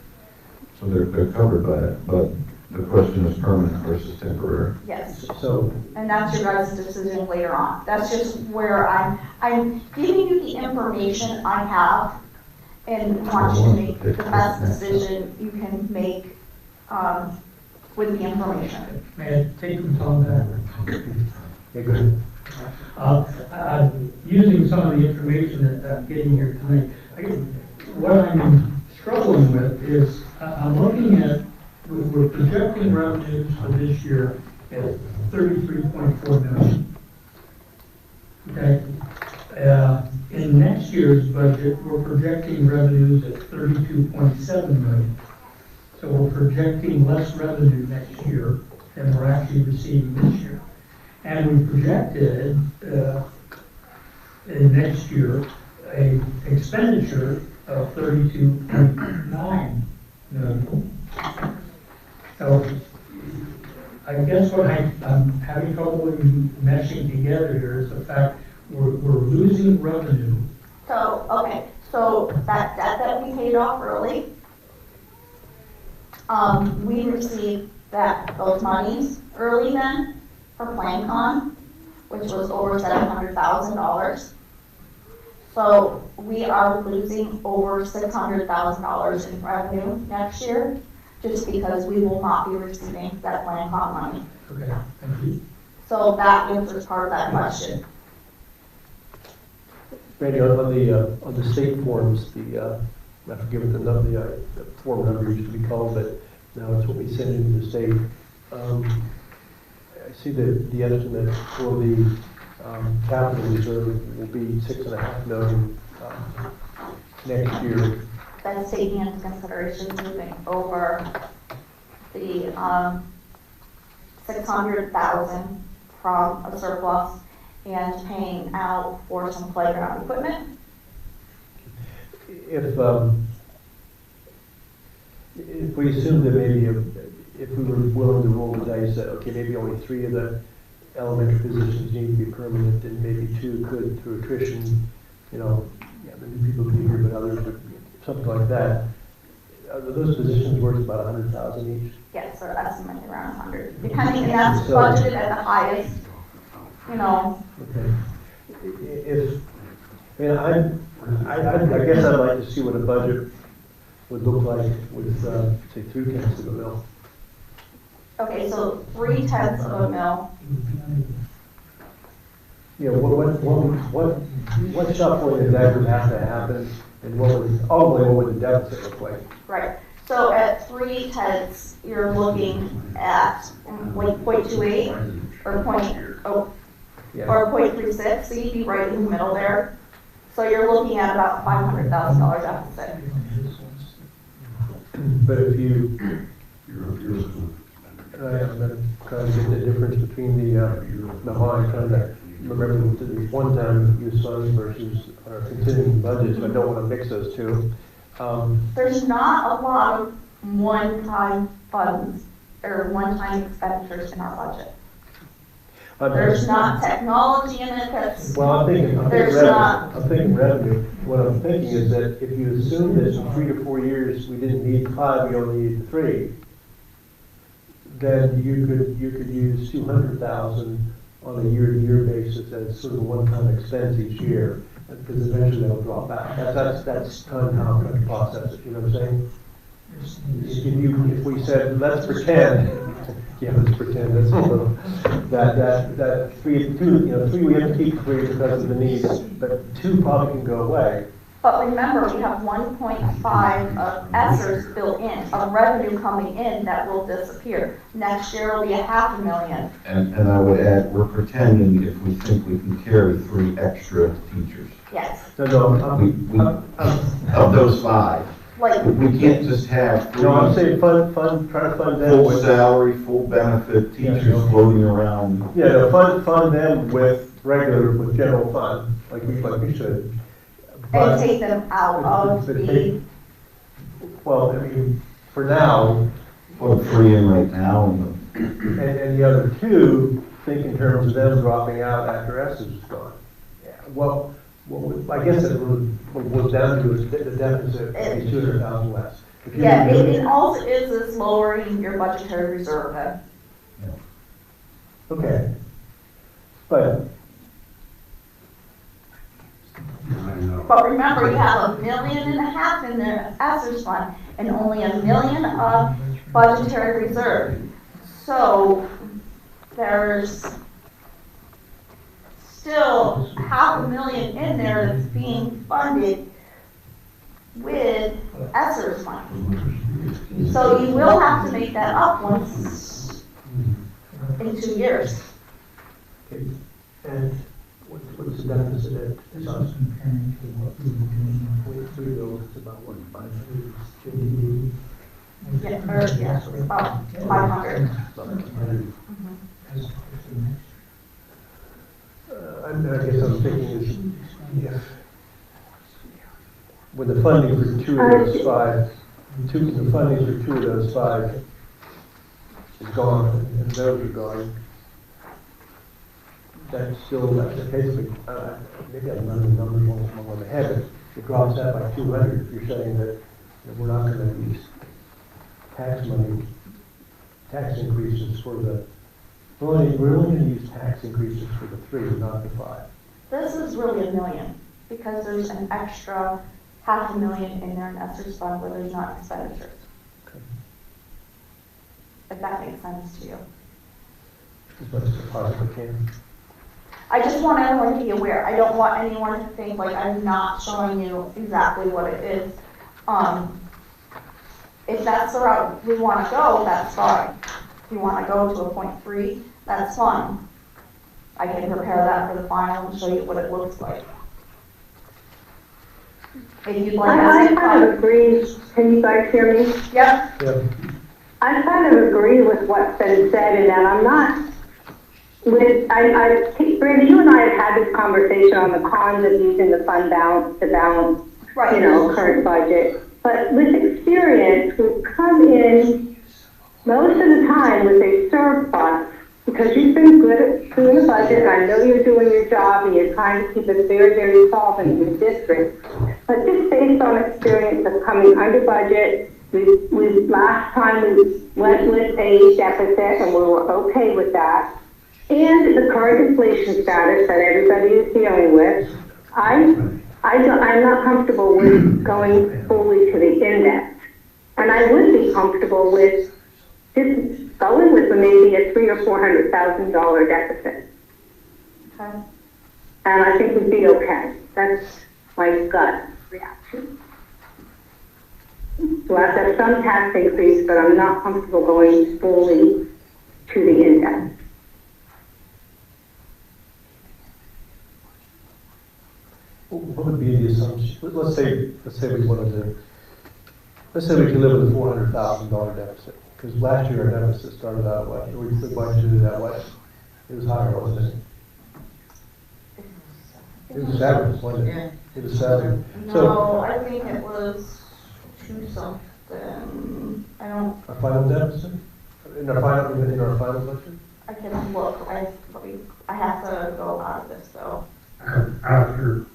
So they're covered by it, but the question is permanent versus temporary. Yes. So, And that's your guys' decision later on. That's just where I'm giving you the information I have and want you to make the best decision you can make, with the information. May I take some time back? yeah, go ahead. Using some of the information that I'm getting here tonight, what I'm struggling with is, I'm looking at, we're projecting revenues for this year at 33.4 million. Okay? In next year's budget, we're projecting revenues at 32.7 million. So we're projecting less revenue next year than we're actually receiving this year. And we projected, in next year, a expenditure of 32.9 million. So I guess what I'm having trouble meshing together here is the fact we're losing revenue. So, okay, so that debt that we paid off early, we received those monies early then for PlanCon, which was over $700,000. So we are losing over $600,000 in revenue next year, just because we will not be receiving that PlanCon money. Okay, thank you. So that answers part of that question. Randy, on the state forms, I forget what the form number used to be called, but now it's what we send into the state. I see the estimate for the capital reserve will be $6.5 million next year. That's taking into consideration moving over the $600,000 from a surplus and paying out for some playground equipment. If we assume that maybe if we were willing to roll the dice that, okay, maybe only 3 of the elementary positions need to be permanent, and maybe 2 could through attrition, maybe people could be here, but others would, something like that. Are those positions worth about $100,000 each? Yes, or estimated around 100, depending, and that's budgeted at the highest, Okay. I guess I'd like to see what a budget would look like with, say, 3/10 of a mil. Okay, so 3/10 of a mil. Yeah, what shuffling exactly would have to happen, and what would the deficit look like? Right. So at 3/10, you're looking at like 0.28 or or 0.36, so you'd be right in the middle there. So you're looking at about $500,000 deficit. But if you, I'm going to try to get the difference between the line, trying to remember there's one-time use funds versus our continuing budget, so I don't want to mix those two. There's not a lot of one-time funds or one-time expenditures in our budget. There's not technology in it that's, Well, I'm thinking revenue. What I'm thinking is that if you assume that in 3 to 4 years we didn't need 5, we only needed 3, then you could use 200,000 on a year-to-year basis as sort of a one-time expense each year, because eventually that'll drop out. That's kind of how I'm trying to process it. You know what I'm saying? If we said let's pretend, let's pretend that's a little that 3 we have to keep 3 because of the needs, but 2 probably can go away. but remember, we have 1.5 of ESSERs built in, of revenue coming in that will disappear. Next year will be $500,000. And I would add, we're pretending if we think we can carry 3 extra teachers. Yes. No, Of those 5. Like, We can't just have 3 no, I'm saying try to fund them full with salary, full benefit teachers floating around. fund them with general fund, like we should. and take them out of the, Well, I mean, for now, Put 3 in right now. and the other 2, think in terms of them dropping out after S is gone. Yeah, well, I guess it what boils down to is the deficit is 200,000 less. If you Yeah, remove- it all it is lowering your budgetary reserve then. Okay. But, I know. But remember, you have $1.5 million in the ESSER fund and only $1 million of budgetary reserve. So there's still $500,000 in there that's being funded with ESSER money. So you will have to make that up once in 2 years. okay, and what's the deficit at? This was comparing to what we were doing. 23 bills, it's about what, 550? Yes, it's about 500. About 100. As opposed to next I guess I'm thinking is, yeah, with the funding for two of those five, the funding for two of those five is gone, and those are gone. That's still, that's the case, but maybe I'm running the numbers wrong on the head, but it drops that by 200. You're saying that we're not going to use tax money, tax increases for the, we're only going to use tax increases for the 3, not the 5. This is really $1 million because there's an extra $500,000 in there in ESSER's fund where there's not expenditures. Okay. If that makes sense to you. As much as possible can. I just want everyone to be aware. I don't want anyone to think like I'm not showing you exactly what it is. If that's the route we want to go, that's fine. If you want to go to a 0.3, that's fine. I can prepare that for the final and show you what it looks like. If you'd like I to. kind of agree. Can you guys hear me? Yep. Yeah. I kind of agree with what's been said, and that I'm not with, Brandy, you and I have had this conversation on the cons of using the fund balance to balance, Right. current budget. But with experience, we've come in most of the time with a surplus, because you've been good at doing the budget, and I know you're doing your job, and you're trying to keep it very, very solvent in the district. But just based on experience of coming under budget, last time we went with a deficit, and we were okay with that. And the current inflation status that everybody is dealing with, I'm not comfortable with going fully to the index. And I would be comfortable with just going with maybe a $300,000 or $400,000 deficit. Okay. And I think we'd be okay. That's my gut reaction. So I've got some tax increase, but I'm not comfortable going fully to the index. What would be the assumption? Let's say we wanted to, let's say we can live with a $400,000 deficit. Because last year our deficit started out what? We budgeted that what? It was higher, wasn't it? It was 7, wasn't it? It was 7. No, I think it was 2 something. I don't, Our final deficit? In our final budget? I can look. I have to go out of this though. After,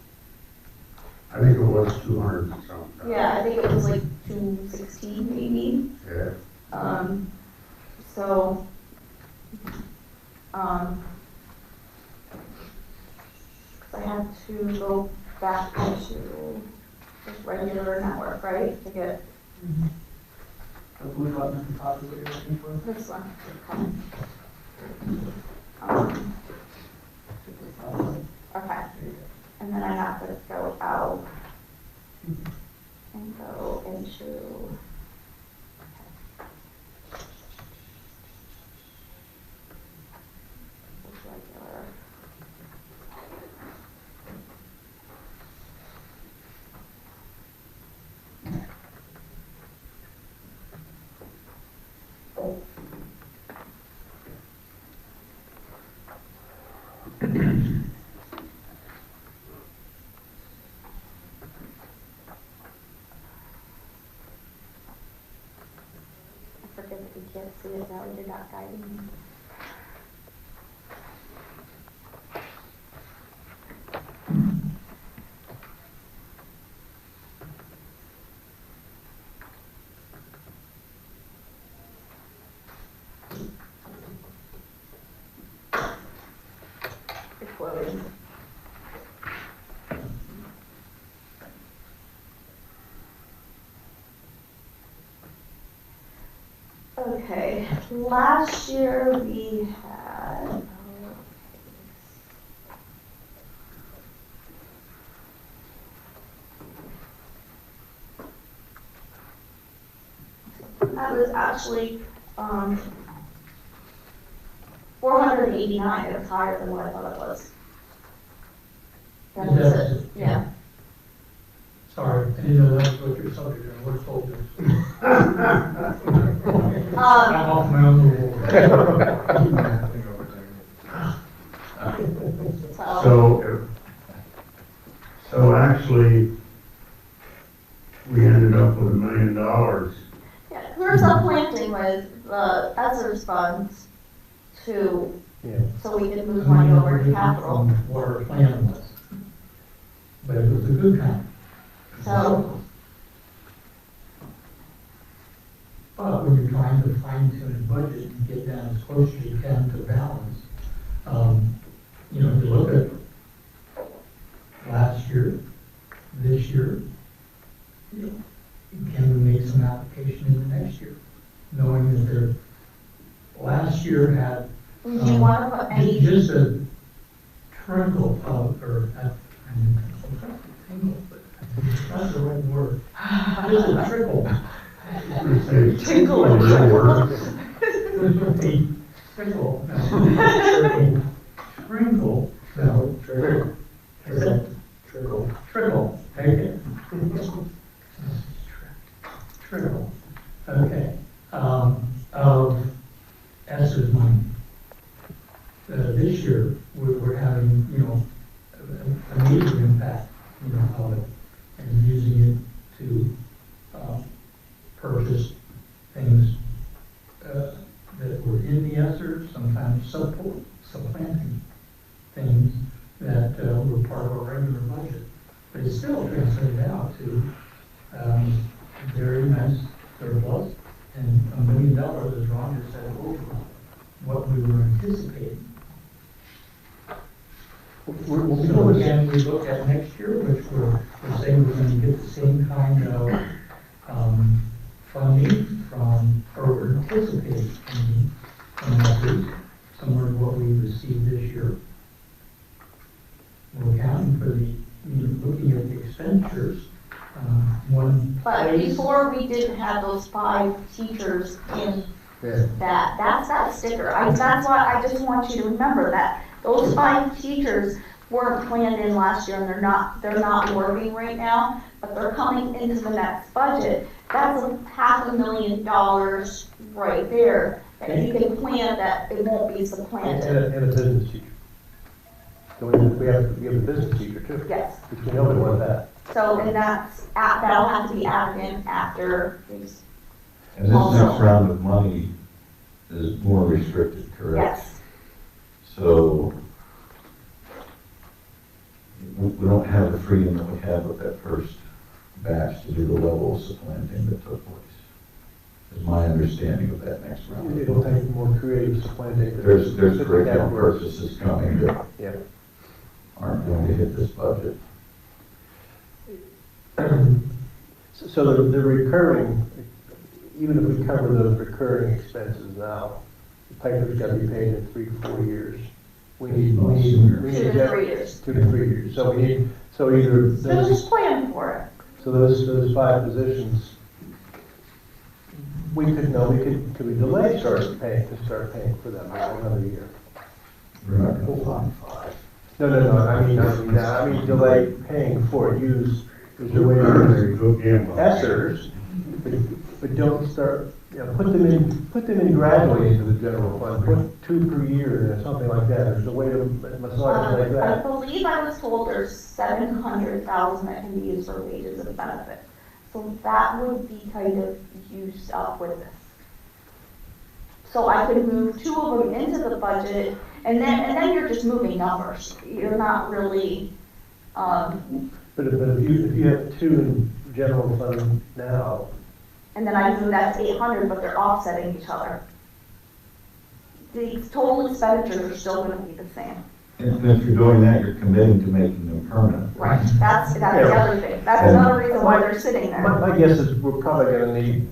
I think it was 200 and something. Yeah, I think it was like 216 maybe. Yeah. So, I have to go back into just regular network, right, to get The blue button at the top is what you're looking for. this one. Okay, and then I have to go out and go into regular. I forget that you can't see it now, you're not guiding me. building. Okay, last year we had, that was actually, 489, it was higher than what I thought it was. That was it, yeah. Sorry, I didn't know that was what your subject was, what told us. I'm off my own rule. So actually, we ended up with $1 million. Yeah, clear planting was the ESSER's funds to, Yeah. so we could move money over to capital. What our plan was. But it was a good time. So, but when you're trying to fine tune a budget and get down as close as you can to balance, you know, if you look at last year, this year, you know, can we make some application in the next year? Knowing that the last year had, do you want to put any, just a trickle of, or, that's the right word. Just a trickle. Tinkle A trickle. Trickle. No. Trickle. Is that? Trickle. Trickle. Okay. Trickle. Okay. Of ESSER's money. This year, we're having, you know, a major impact, you know, of it, and using it to purchase things that were in the ESSER, sometimes supplanting things that were part of our regular budget. But it still translated out to a very nice surplus, and $1 million, as Ron just said, over what we were anticipating. So again, we look at next year, which we're saying we're going to get the same kind of funding from, or we're anticipating funding from others, similar to what we received this year. We're accounting for the, you know, looking at the expenditures, one but place. before we didn't have those 5 teachers in Yeah. that's that sticker. That's why I just want you to remember that. Those 5 teachers weren't planned in last year, and they're not working right now, but they're coming into the next budget. That's $500,000 right there that you can plan that it won't be supplanted. And a business teacher. So we have a business teacher too. Yes. Which we know we want that. So, and that'll have to be added in after these. And this next round of money is more restricted, correct? Yes. So we don't have the freedom that we had with that first batch to do the level of supplanting that took place. Is my understanding of that next round. It'll take more creative supplanting. There's curriculum purchases coming that Yeah. aren't going to hit this budget. So the recurring, even if we cover those recurring expenses now, the paper's got to be paid in 3 to 4 years. We need 2 to 3 years. 2 to 3 years. So we need, so either So those, just plan for it. so those 5 positions, could we delay start paying for them for another year? We're not going to find 5. No, I mean delay paying for it. Use the way to ESSERs, but don't start, put them in gradually into the general fund. Put 2 per year or something like that. There's a way to massage it like I that. believe I was told there's 700,000 that can be used for wages and benefits. So that would be kind of used up with this. So I could move 2 of them into the budget, and then you're just moving numbers. You're not really, But if you have 2 in general fund now, and then I move that to 800, but they're offsetting each other. The total expenditures are still gonna be the same. And if you're doing that, you're committing to making them permanent. Right, that's the other thing. That's another reason why they're sitting there. My guess is we're probably gonna need,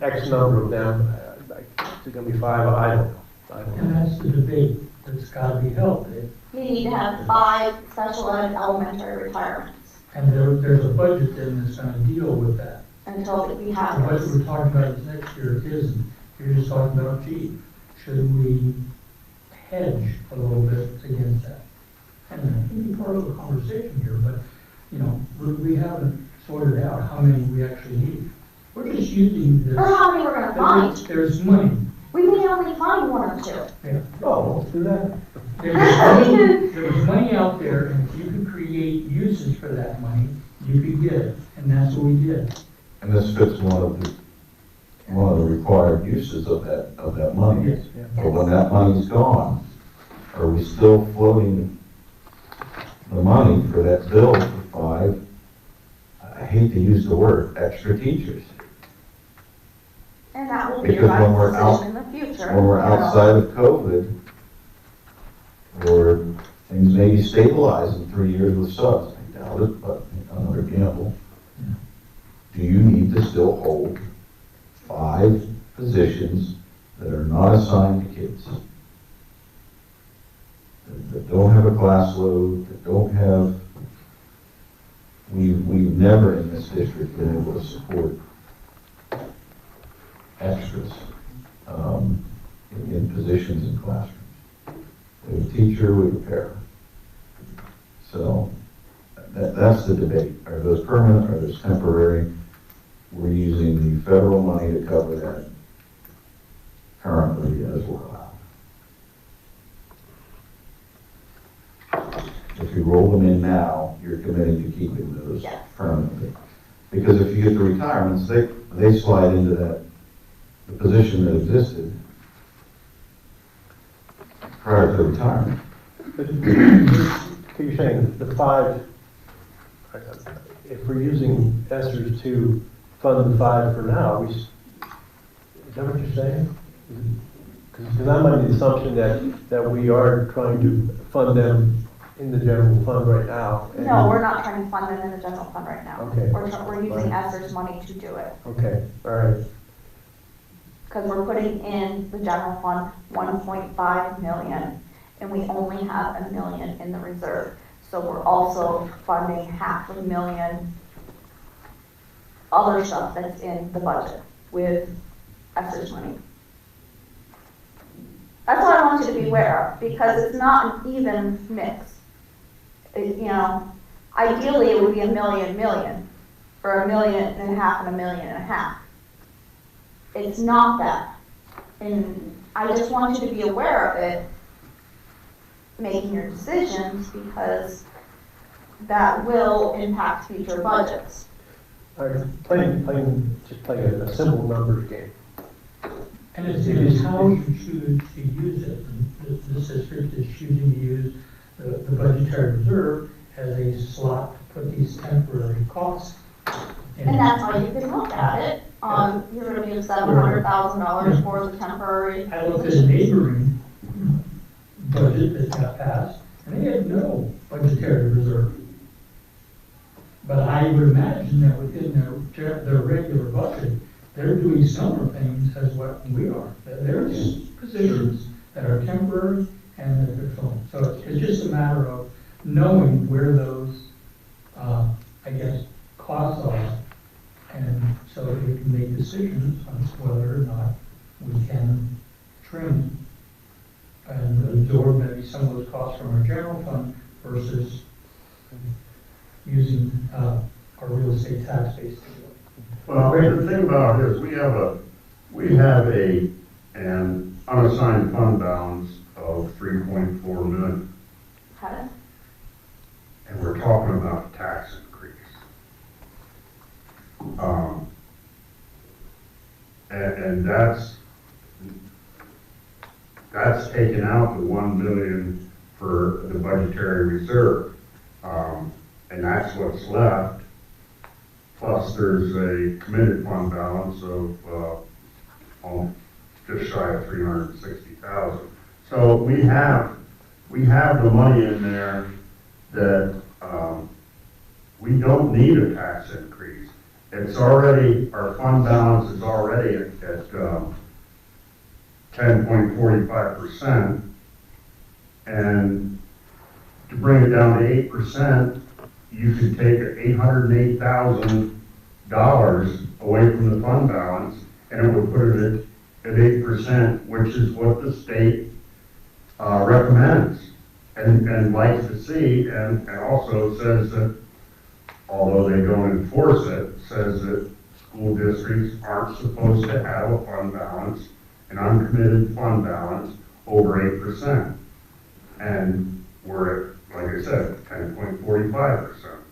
X number of them. Is it gonna be 5? I don't know. And that's the debate that's gotta be held. We need to have 5 special ed elementary retirements And there's a budget then that's gonna deal with that. until we The have budget this. we're talking about this next year isn't. You're just talking about, gee, should we hedge a little bit against that? And that can be part of the conversation here, but, we haven't sorted out how many we actually need. We're just using this. Or how many we're gonna find. There's money. We may only find 1 or 2. Yeah. Oh, let's do that. There's money out there, and if you could create uses for that money, you could get it, and that's what we did. And this fits one of the required uses of that money. Yes. But when that money's gone, are we still floating the money for that bill for 5, I hate to use the word, extra teachers? And that will be a Because when we're right decision in the future. When we're outside of COVID, or things maybe stabilize in 3 years with subs, I doubt it, but another gamble. Do you need to still hold 5 positions that are not assigned to kids? That don't have a class load, that don't have, we've never in this district been able to support extras in positions in classrooms. We have a teacher, we have a para. So that's the debate. Are those permanent, are those temporary? We're using the federal money to cover that currently as well. If you roll them in now, you're committing to keeping those Yes. permanently. Because if you get the retirements, they slide into the position that existed prior to retirement. But you're saying the 5, if we're using ESSERS to fund the 5 for now, is that what you're saying? Because I'm under the assumption that we are trying to fund them in the general fund right now. No, we're not trying to fund them in the general fund right now. Okay. We're using ESSER's money to do it. Okay, all right. Because we're putting in the general fund 1.5 million, and we only have $1 million in the reserve. So we're also funding $500,000 other stuff that's in the budget with ESSER's money. That's what I want you to be aware of, because it's not an even mix. Ideally it would be $1 million, or $1.5 million and $1.5 million. It's not that. And I just want you to be aware of it, making your decisions, because that will impact future budgets. All right, playing a simple numbers game. And it's how you choose to use it. And this district is choosing to use the budgetary reserve as a slot to put these temporary costs in. And that's how you can look at it. You're gonna use $700,000 for the temporary. I looked at a neighboring budget that got passed, and they had no budgetary reserve. But I would imagine that within their regular budget, they're doing similar things as what we are. There's positions that are temporary and that they're filling. So it's just a matter of knowing where those, costs are, and so that we can make decisions on whether or not we can trim and absorb maybe some of those costs from our general fund versus using our real estate tax base to do it. Well, the thing about it is, we have an unassigned fund balance of 3.4 million, Okay. and we're talking about a tax increase. And that's taken out the 1 million for the budgetary reserve. And that's what's left. Plus, there's a committed fund balance of just shy of 360,000. So we have we have the money in there that, we don't need a tax increase. It's already, our fund balance is already at 10.45%. And to bring it down to 8%, you could take $808,000 away from the fund balance, and it would put it at 8%, which is what the state recommends and likes to see, and also says that, although they don't enforce it, says that school districts aren't supposed to have a fund balance, an uncommitted fund balance, over 8%. And we're at, like I said, 10.45%.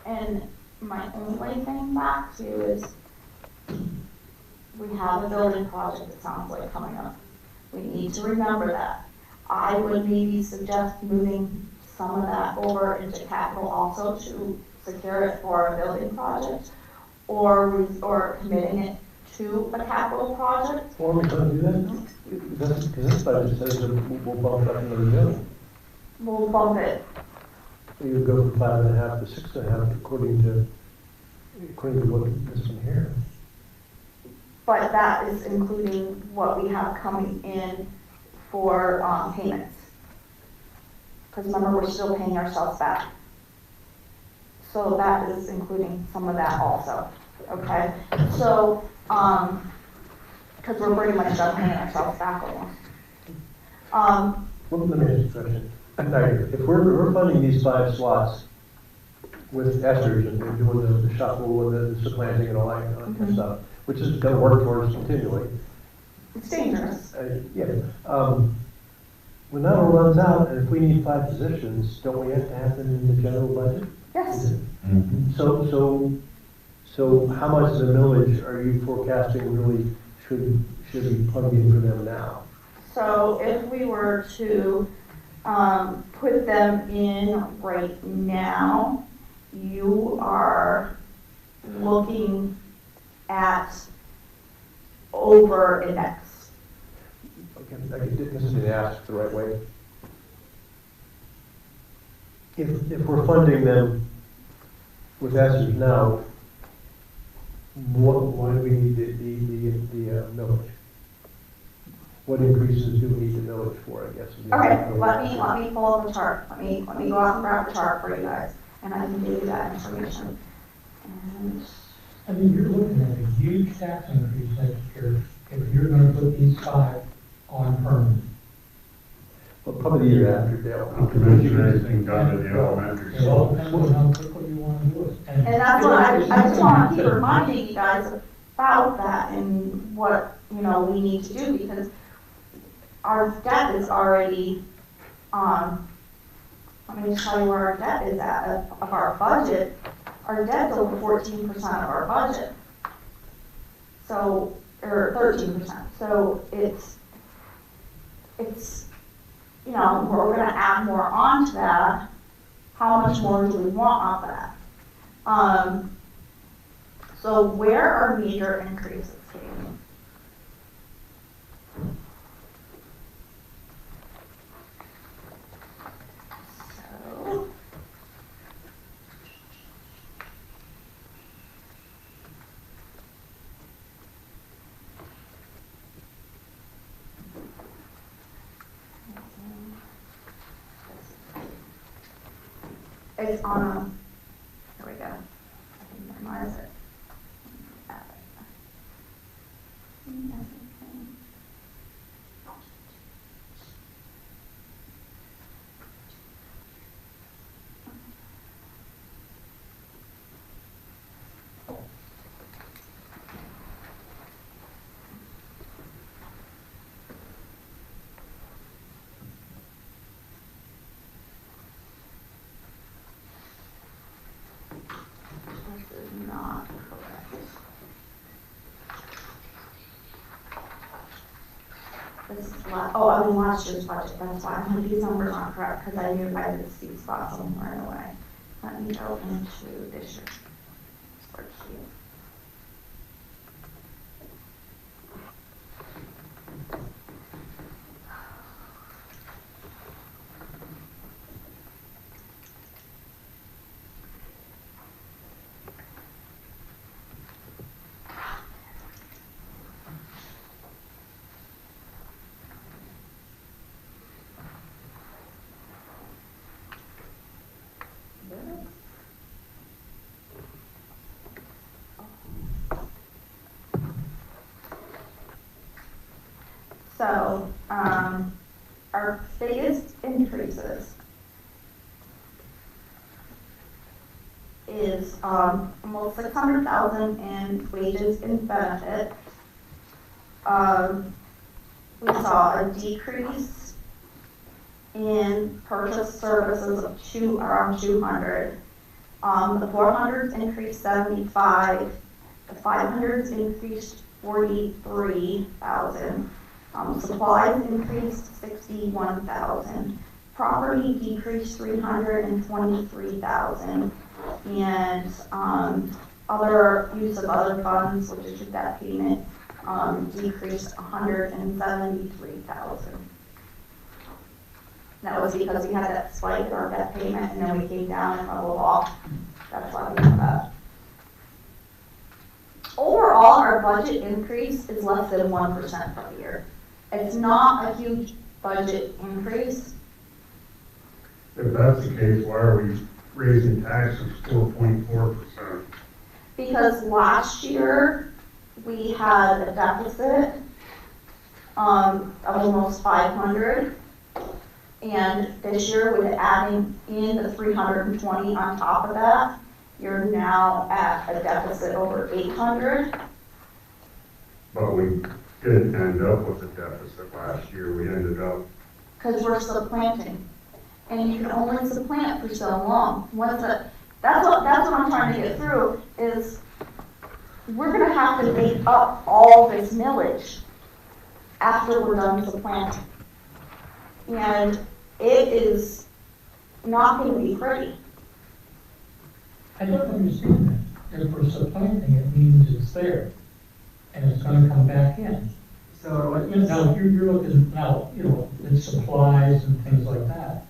And my only thing back to is, we have a building project that sounds like coming up. We need to remember that. I would maybe suggest moving some of that over into capital also to secure it for a building project, or committing it to a capital project. Or we couldn't do that? Because this budget says that we'll bump up another million. We'll bump it. You would go from 5.5 to 6.5 according to what this one here. But that is including what we have coming in for payments. Because remember, we're still paying ourselves back. So that is including some of that also, okay? So, because we're pretty much done paying ourselves back almost. Well, let me ask you a question. If we're funding these 5 slots with Esther's and doing the shuffle and the supplanting and all that kind of stuff, which is going to work for us continually. It's dangerous. When that all runs out, and if we need 5 positions, don't we have to have them in the general budget? Yes. So how much of the millage are you forecasting really should be plugged in for them now? So if we were to put them in right now, you are looking at over index. Okay, this is being asked the right way. If we're funding them with ESSERs now, why do we need the millage? What increases do we need the millage for, I guess? Okay, let me pull up the chart. Let me go out and grab the chart for you guys, and I can give you that information. And I mean, you're looking at a huge tax increase next year if you're gonna put these 5 on permanent. Well, probably the year after, Dale. Not to mention anything done in the elementary It all school. depends on how quickly you wanna do it. And that's what I just want to keep reminding you guys about that and what, we need to do, because our debt is already, let me just tell you where our debt is at of our budget. Our debt's over 14% of our budget. So, or 13%. So it's, we're gonna add more onto that. How much more do we want off of that? So where are major increases hitting? So, it's on, here we go. I can minimize it. Add it. This is not correct. This is last year's budget, that's why these numbers aren't correct, because I knew I had a seat spot somewhere in the way. Let me go into this year's spreadsheet. So, our biggest increases is, almost 600,000 in wages and benefits. We saw a decrease in purchase services of around 200. The 400s increased 75, the 500s increased 43,000. Supplies increased 61,000. Property decreased 323,000. And other use of other funds, which is your debt payment, decreased 173,000. That was because we had that spike in our debt payment, and then we came down and leveled off. That's why we have that. Overall, our budget increase is less than 1% for the year. It's not a huge budget increase. If that's the case, why are we raising taxes 4.4%? Because last year, we had a deficit of almost 500. And this year, with adding in the 320 on top of that, you're now at a deficit over 800. But we didn't end up with a deficit last year. We ended up. Because we're supplanting. And you can only supplant for so long. That's what I'm trying to get through, is we're gonna have to make up all this millage after we're done supplanting. And it is not gonna be pretty. I don't understand that. If we're supplanting, it means it's there, and it's gonna come back in. So what Now, you're looking, now, at supplies and things like that.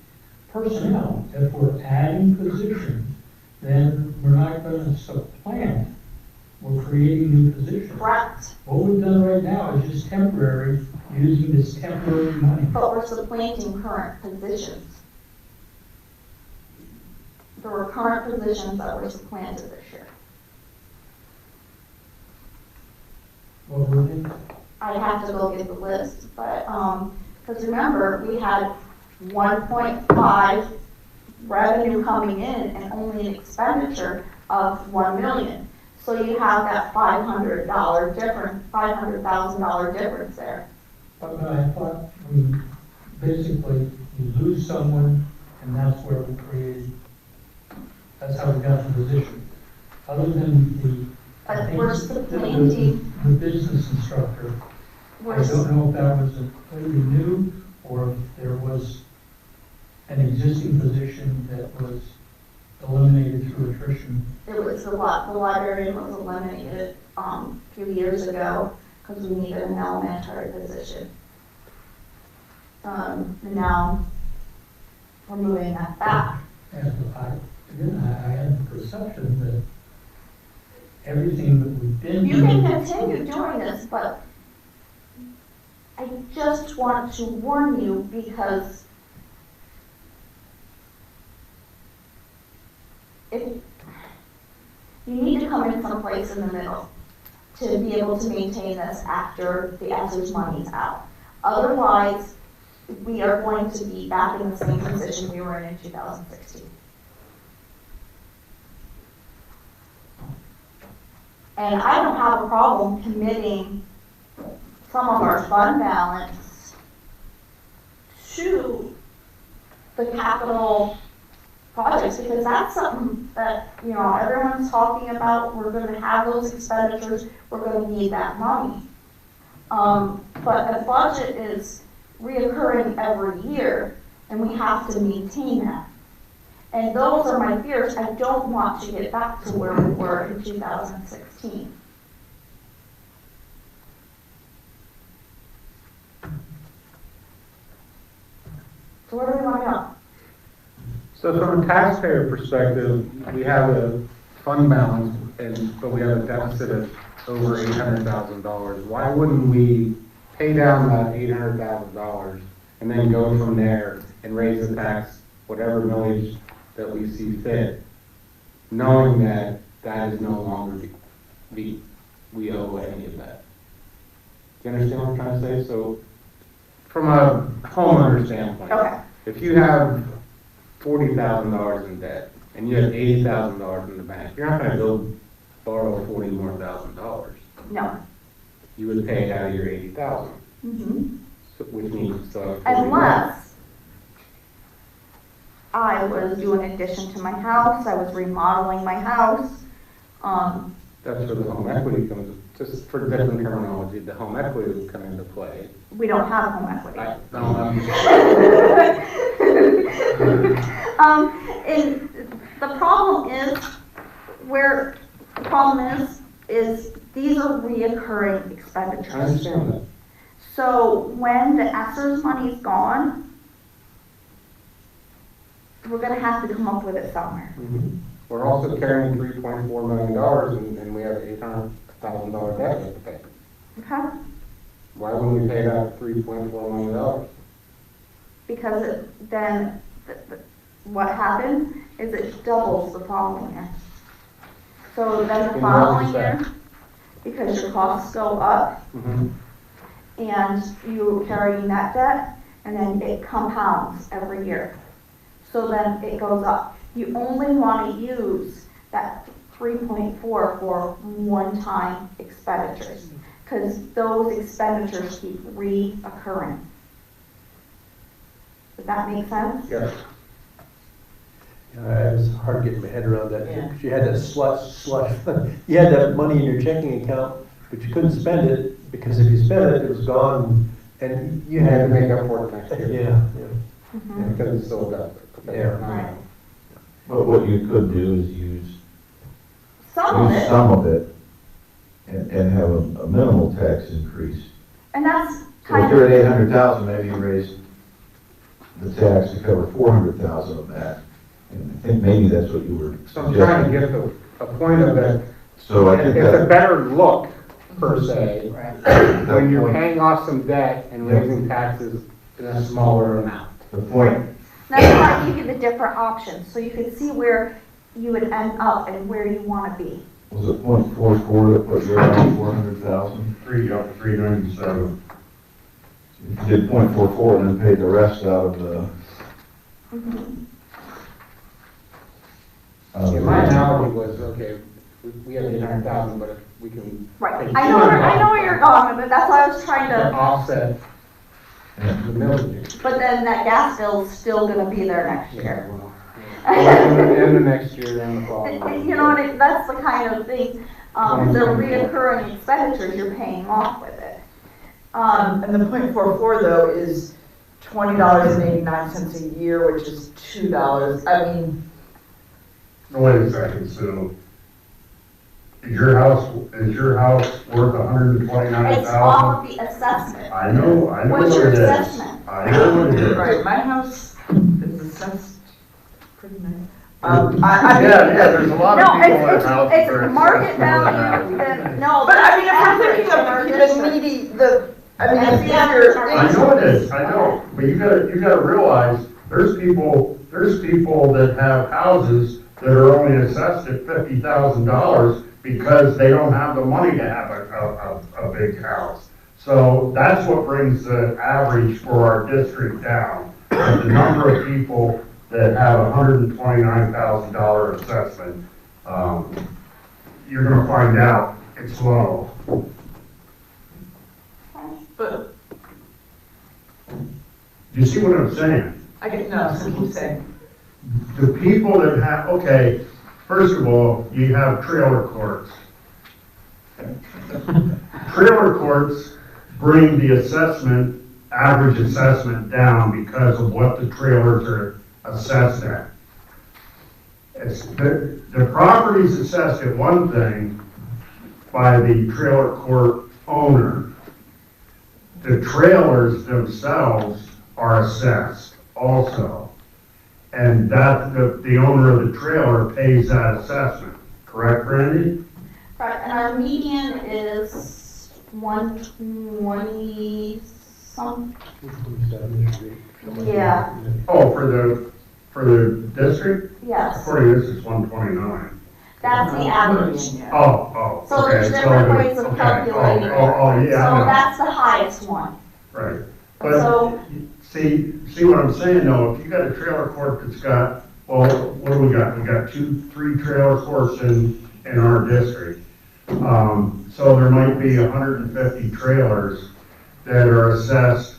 Personnel, if we're adding positions, then we're not gonna supplant, we're creating new positions. Correct. What we've done right now is just temporary, using this temporary money. But we're supplanting current positions. There were current positions that were supplanted this year. What we're doing, I have to go get the list, but, because remember, we had 1.5 revenue coming in and only an expenditure of 1 million. So you have that $500 difference, $500,000 difference there. but I thought we, basically, you lose someone, and that's where we created, that's how we got the position. Other than I But think we're the supplanting, business instructor, I we're, don't know if that was a completely new, or if there was an existing position that was eliminated through attrition. it was the librarian was eliminated, a few years ago, because we needed an elementary position. And now, we're moving that back. And I had the perception that everything that we've been You can doing, continue doing this, but I just want to warn you, because if you need to come in someplace in the middle to be able to maintain this after the ESSER's money's out. Otherwise, we are going to be back in the same position we were in 2016. And I don't have a problem committing some of our fund balance to the capital projects, because that's something that, everyone's talking about. We're gonna have those expenditures, we're gonna need that money. But the budget is reoccurring every year, and we have to maintain that. And those are my fears. I don't want to get back to where we were in 2016. So where do we want to go? So from a taxpayer perspective, we have a fund balance, but we have a deficit of over $800,000. Why wouldn't we pay down that $800,000 and then go from there and raise the tax, whatever millage that we see fit, knowing that that is no longer we owe any of that? Do you understand what I'm trying to say? So from a homeowner standpoint. Okay, If you have $40,000 in debt and you have $80,000 in the bank, you're not gonna go borrow $40,000. no. You would pay out of your 80,000, Mhm. which means you still have 40 more. Unless I was doing addition to my house, I was remodeling my house, That's where the home equity comes, just for different terminology, the home equity would come into play. we don't have home equity. And the problem is these are reoccurring I expenditures. understand that. So when the ESSER's money's gone, we're gonna have to come up with it somewhere. We're also carrying $3.4 million and we have an $800,000 debt we have to pay. Okay? Why wouldn't we pay that $3.4 million? Because then what happens is it doubles the following year. So then the In following what year, respect? because your costs go up and you're carrying that debt, and then it compounds every year. So then it goes up. You only want to use that 3.4 for one-time expenditures, because those expenditures keep reoccurring. Does that make sense? Yes. It was hard getting my head around that, Yeah. because you had that slush, you had that money in your checking account, but you couldn't spend it, because if you spent it, it was gone, and you You had had to make up for it next year. Yeah, Mhm. Because it's still debt. Yeah. But what you could do is use Some of it, some of it and have a minimal tax increase. and that's So if kind you're at of, 800,000, maybe you raise the tax to cover 400,000 of that. And I think maybe that's what you were So I'm trying to suggesting. get a point of that. So I think It's a that, better look, per se, Right. when you're paying off some debt and raising taxes in a smaller amount. the point, that's why I give you the different options, so you can see where you would end up and where you want to be. was it .44 that put you around 400,000? 397. If you did .44 and then paid the rest out of the. Yeah, my analogy was, okay, we have 800,000, but if we can. Right, take I know where you're going with it, that's why I was trying To to, offset Yeah. the millage. but then that gas bill's still gonna be there next year. Well, and the next year and the following. You know, that's the kind of thing, the reoccurring expenditures you're paying off with it. And the .44 though is $20.89 a year, which is $2. I mean, No, wait a second, so is your house worth It's $129,000? off of the assessment. I know What's what your it is. assessment? I know what it is. right, my house is assessed pretty nice. I mean, there's a lot of No, people that have houses. it's market value, then, no. But I mean, if average we're in our thinking of the district. needy, I mean, That's if the average. I know it is, I know, but you gotta realize, there's people that have houses that are only assessed at $50,000 because they don't have the money to have a big house. So that's what brings the average for our district down. The number of people that have $129,000 assessment, you're gonna find out it's low. but You see what I'm saying? I get, no, so keep saying. The people that have, okay, first of all, you have trailer courts. Trailer courts bring the average assessment down because of what the trailers are assessed at. The property's assessed at one thing by the trailer court owner. The trailers themselves are assessed also. And that, the owner of the trailer pays that assessment, correct, Randy? Right, and our median is 120 some, yeah, Oh, for the district? yes, According to this, it's 129. that's the average. Yeah. Oh, So okay. there's different the- ways of okay. calculating it. Oh, yeah, I So know. that's the highest one. Right, So, see what I'm saying though, if you got a trailer court that's got, well, what do we got? We got 3 trailer courts in our district. So there might be 150 trailers that are assessed,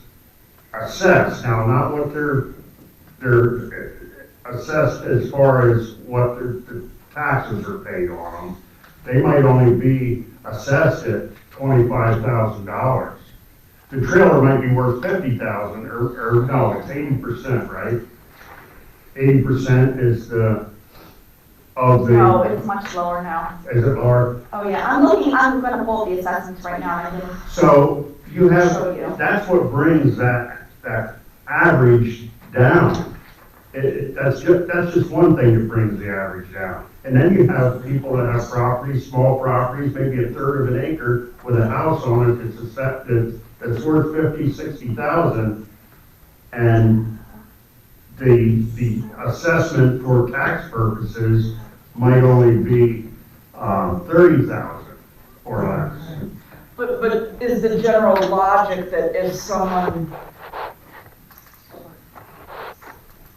now, not what they're assessed as far as what the taxes are paid on them. They might only be assessed at $25,000. The trailer might be worth $50,000, or no, it's 80%, right? 80% is no, it's much lower now. is it lower? Oh yeah, I'm gonna pull the assessments right now, and I didn't So you show you. have, that's what brings that average down. That's just one thing that brings the average down. And then you have people that have properties, small properties, maybe a third of an acre with a house on it that's worth 50, 60,000. And the assessment for tax purposes might only be 30,000 or less. But is the general logic that if someone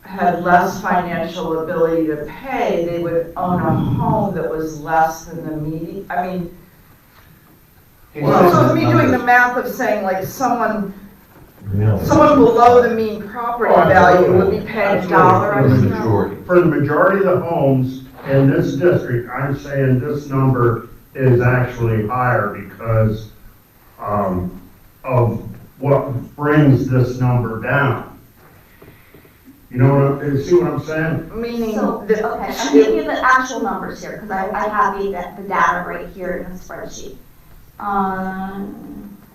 had less financial ability to pay, they would own a home that was less than the median? I mean, so me doing the math of saying like someone below the mean property value would be paying $1. For the majority of the homes in this district, I'm saying this number is actually higher because of what brings this number down. You know see what I'm saying? Meaning, So, okay, I'm giving you the actual numbers here, because I have the data right here in the spreadsheet.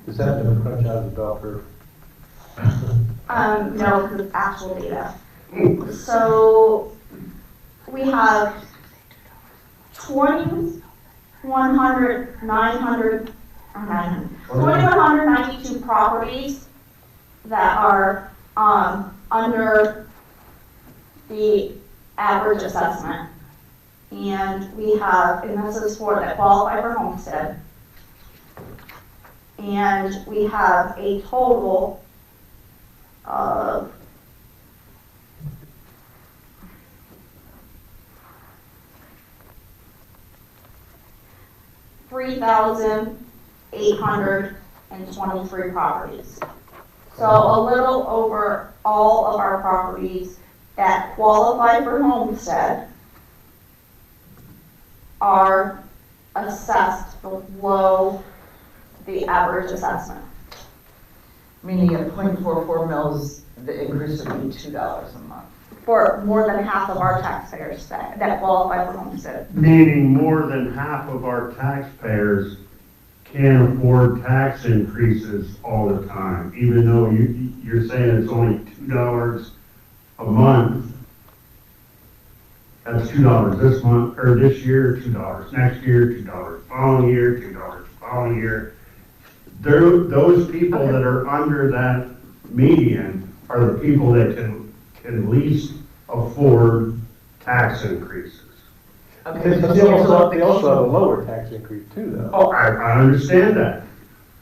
Is that the crunch out of the bell curve? No, because it's actual data. So, we have 2,192 properties that are under the average assessment. And we have, and this is for that qualify for homestead. And we have a total of 3,823 properties. So a little over all of our properties that qualify for homestead are assessed below the average assessment. meaning at 0.44 mils, the increase would be $2 a month. For more than half of our taxpayers that qualify for homestead. Meaning more than half of our taxpayers can't afford tax increases all the time, even though you're saying it's only $2 a month. That's $2 this month, or this year, $2 next year, $2 following year, $2 following year. Those people that are under that median are the people that can least afford tax increases. Okay, But they also have a lower tax increase too, though. Oh, I understand that.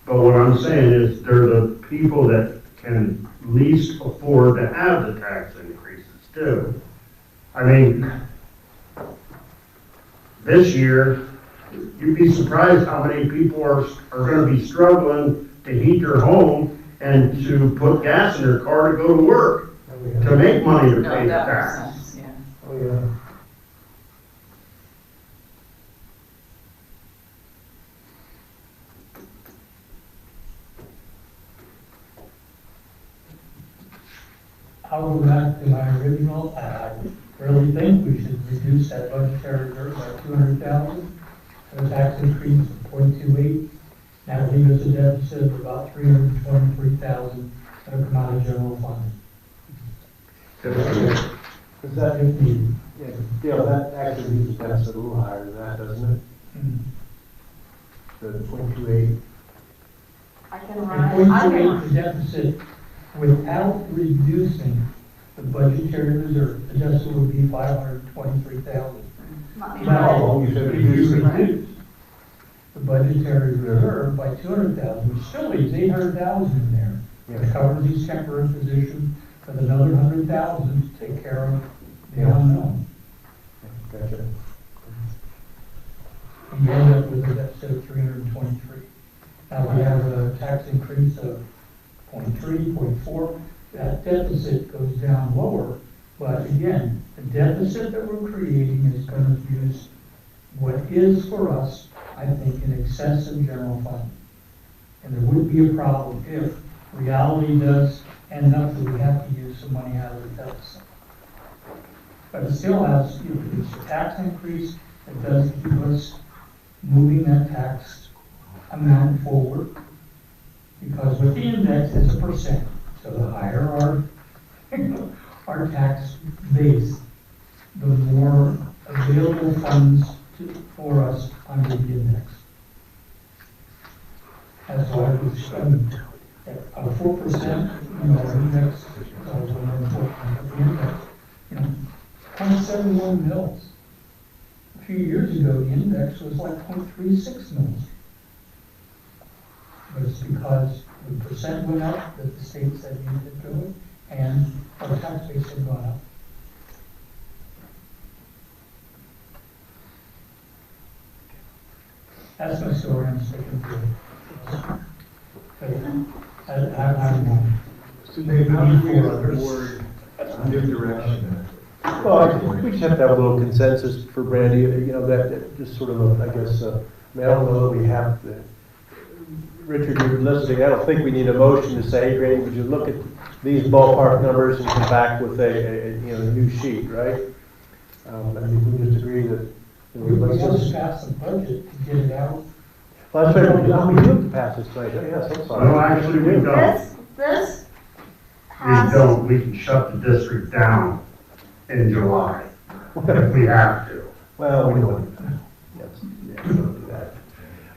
But what I'm saying is they're the people that can least afford to have the tax increases too. I mean, this year, you'd be surprised how many people are gonna be struggling to heat their home and to put gas in their car to go to work, to make money to no, pay the that makes tax. sense, yeah. Oh, yeah. I'll go back to my original, I really think we should reduce that budgetary reserve by 200,000. The tax increase of 0.28, that will leave us a deficit of about 323,000 that will come out of general fund. Is that, If needed. yeah, that actually leaves the deficit a little higher than that, doesn't it? The 0.28. I can And run, 0.28, the deficit without reducing the budgetary reserve, the deficit would be 523,000. No, you said If you reduce it. reduce the budgetary reserve by 200,000, which still leaves 800,000 in there. to cover these temporary positions with another 100,000 to take care of the unknown. Gotcha. And you end up with a deficit of 323. Now we have a tax increase of 0.3, 0.4. That deficit goes down lower. But again, the deficit that we're creating is going to use what is for us, I think, in excess of general fund. And there would be a problem if reality does end up that we have to use some money out of the deficit. But it still has, it's a tax increase that does keep us moving that tax amount forward. Because with the index, it's a percent. So the higher our tax base, the more available funds for us under the index. That's why we spend a 4%, index, also another 4% of the index, 0.71 mils. A few years ago, the index was like 0.36 mils. But it's because the percent went up that the state said needed to do it, and our tax base had gone up. That's my story. I'm sticking to it. I'm So Dave, how do we afford a new direction? Well, I think we just have to have a little consensus for Brandy, that just sort of, I guess, I don't know that we have to. Richard, you're listening, I don't think we need a motion to say, hey, Brandy, would you look at these ballpark numbers and come back with a new sheet, right? I think we just agree that. We just pass the budget to get it out. Well, that's right, we do have to pass this tonight, yes, I'm sorry. No, actually, we don't. This We has, don't, we can shut the district down in July if we have to. Well, we don't. Yes, yeah, we don't do that.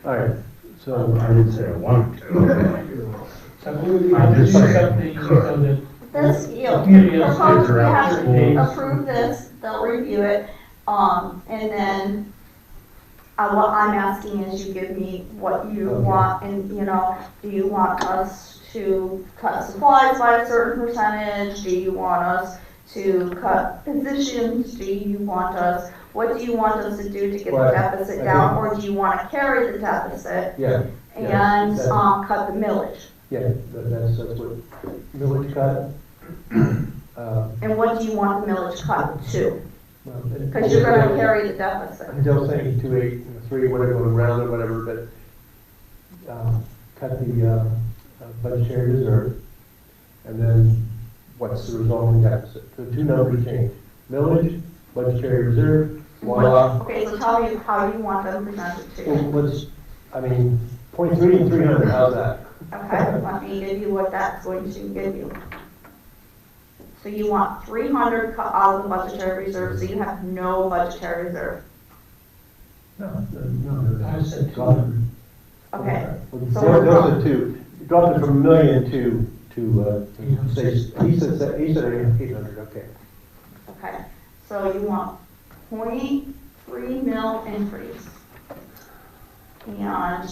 All right, so. I didn't say I wanted to. So we I'm have to do just saying, something so that. this, Community has propose, to we have direct to days. approve this, they'll review it, and then, what I'm asking is you give me what you Okay. want, and, do you want us to cut supplies by a certain percentage? Do you want us to cut positions? Do you want us, what do you want us to do to get the Well, deficit I down? Or do you want to carry the deficit Yeah. and, that- cut the millage? Yeah, that's what, millage cut. And what do you want the millage cut to? Because Because you're gonna carry the deficit. They'll say 2.83, whatever, around it, whatever, but, cut the, budgetary reserve, and then what's the resulting deficit? So two numbers change, millage, budgetary reserve, voila. Okay, so tell me how you want them presented Well, to. let's, 0.3 and 300, how's that? Okay, let me give you what that's going to give you. So you want 300 cut out of the budgetary reserve, so you have no budgetary reserve. No. I said 200. Okay, Well, So Those we're are two, you dropped it from a million to, say, he said 800, okay. okay. So you want 0.3 mil increase. And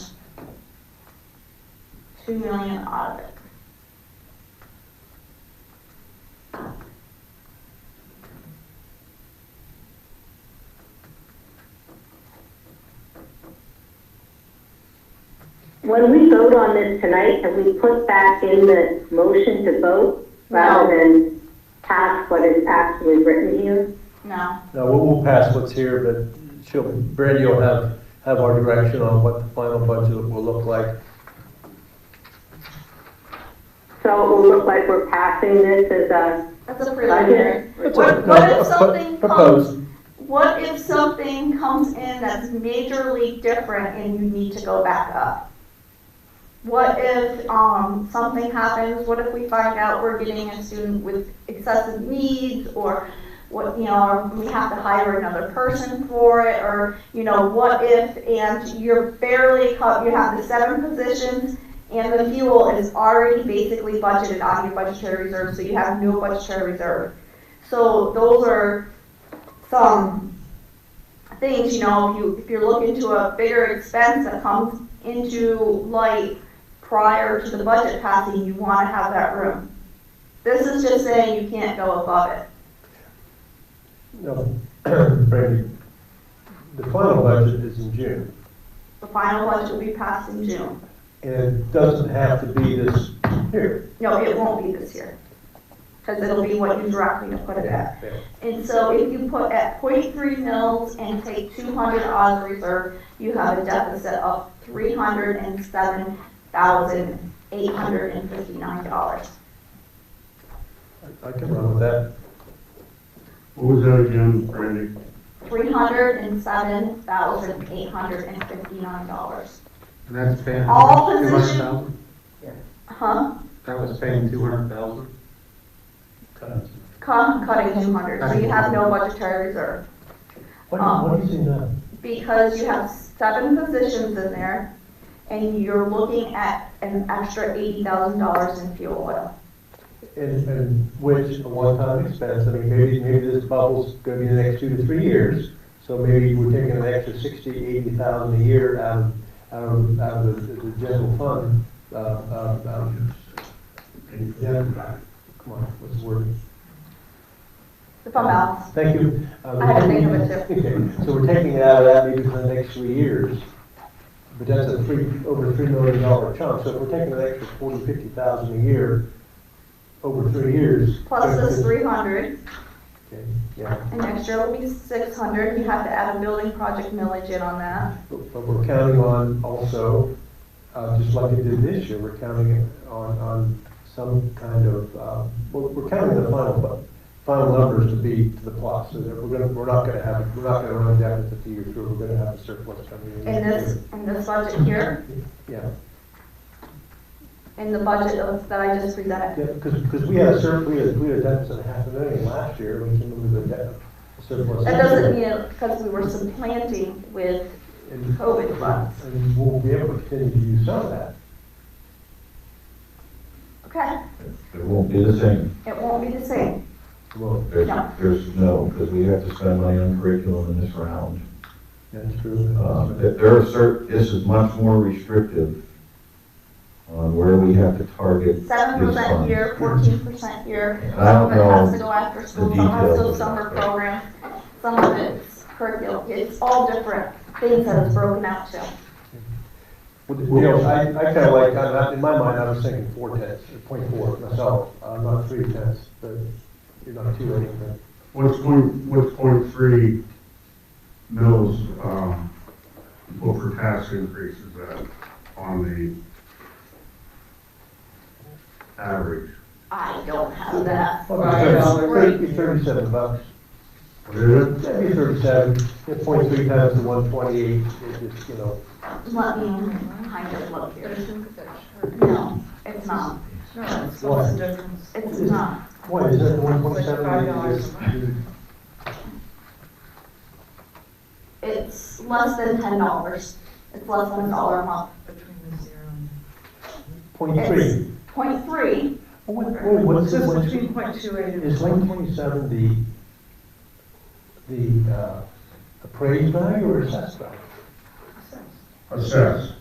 2 million out of it. When we vote on this tonight, can we put back in the motion to vote rather than pass what is actually written here? No. Now, we'll pass what's here, but Brandy will have our direction on what the final budget will look like. So it will look like we're passing this as a That's a preliminary. It's What if something proposed. comes, what if something comes in that's majorly different and you need to go back up? What if, something happens, what if we find out we're getting a student with excessive needs, or what, or we have to hire another person for it, or, what if, and you're barely, you have the 7 positions, and the fuel is already basically budgeted on your budgetary reserve, so you have no budgetary reserve. So those are some things, if you're looking to a bigger expense that comes into light prior to the budget passing, you want to have that room. This is just saying you can't go above it. No, Brandy, the final budget is in June, The final budget will be passed in June. and it doesn't have to be this here. No, it won't be this year, because it'll be what you direct me to put it at. Yeah. And so if you put at 0.3 mils and take 200 out of the reserve, you have a deficit of $307,859. I can run with that. What was that again, Brandy? $307,859. And that's paying All $200,000? position- Huh? That was paying $200,000? Cutting 200, so you have no budgetary reserve. What do you see now? Because you have 7 positions in there, and you're looking at an extra $80,000 in fuel oil. And which a one-time expense, I mean, maybe this bubble's gonna be the next 2 to 3 years, so maybe we're taking an extra 60, 80,000 a year out of the general fund. Yeah, come on, what's the word? The fund balance. Thank you. I had to think of it too. Okay, so we're taking it out of that maybe for the next 3 years, but that's a over $3 million chunk, so if we're taking an extra 40, 50,000 a year over 3 years. Plus this 300, Okay, yeah, and next year will be 600, you have to add a building project millage in on that. but we're counting on also, just like it did this year, we're counting on some kind of, we're counting the final numbers to be to the plus, so that we're not gonna run a deficit the year through, we're gonna have a surplus coming in. In this budget here, Yeah, in the budget that I just presented. yeah, because we had a deficit of $500,000 last year, we came in with a surplus. That doesn't mean, because we were supplanting with And- COVID funds. And we'll be able to continue to use some of that. Okay, It won't be the same. it won't be the same. Well, There's No. because we have to spend money on curriculum in this round. that's true. There are this is much more restrictive on where we have to target this 7% fund. here, 14% here, I some don't of it has know to go after the school, some has to details. summer program, some of it's curriculum, it's all different things that it's broken out to. You know, I kind of like, in my mind, I was thinking 0.4 myself, not 0.3, but you're not too late. What's 0.3 mils, what for tax increases that on the average? I don't have that. $37. What is it? That'd be 37, 0.3 times the 128, it just, you know. Let me kind of look here. No, it's not. What? It's not. What, is that 1.7? It's less than $10. It's less than $1 a month. Between the 0 and. 0.3. 0.3, What's It's this? between 0.28 and. Is 127 the appraised value or assessed value? Assess.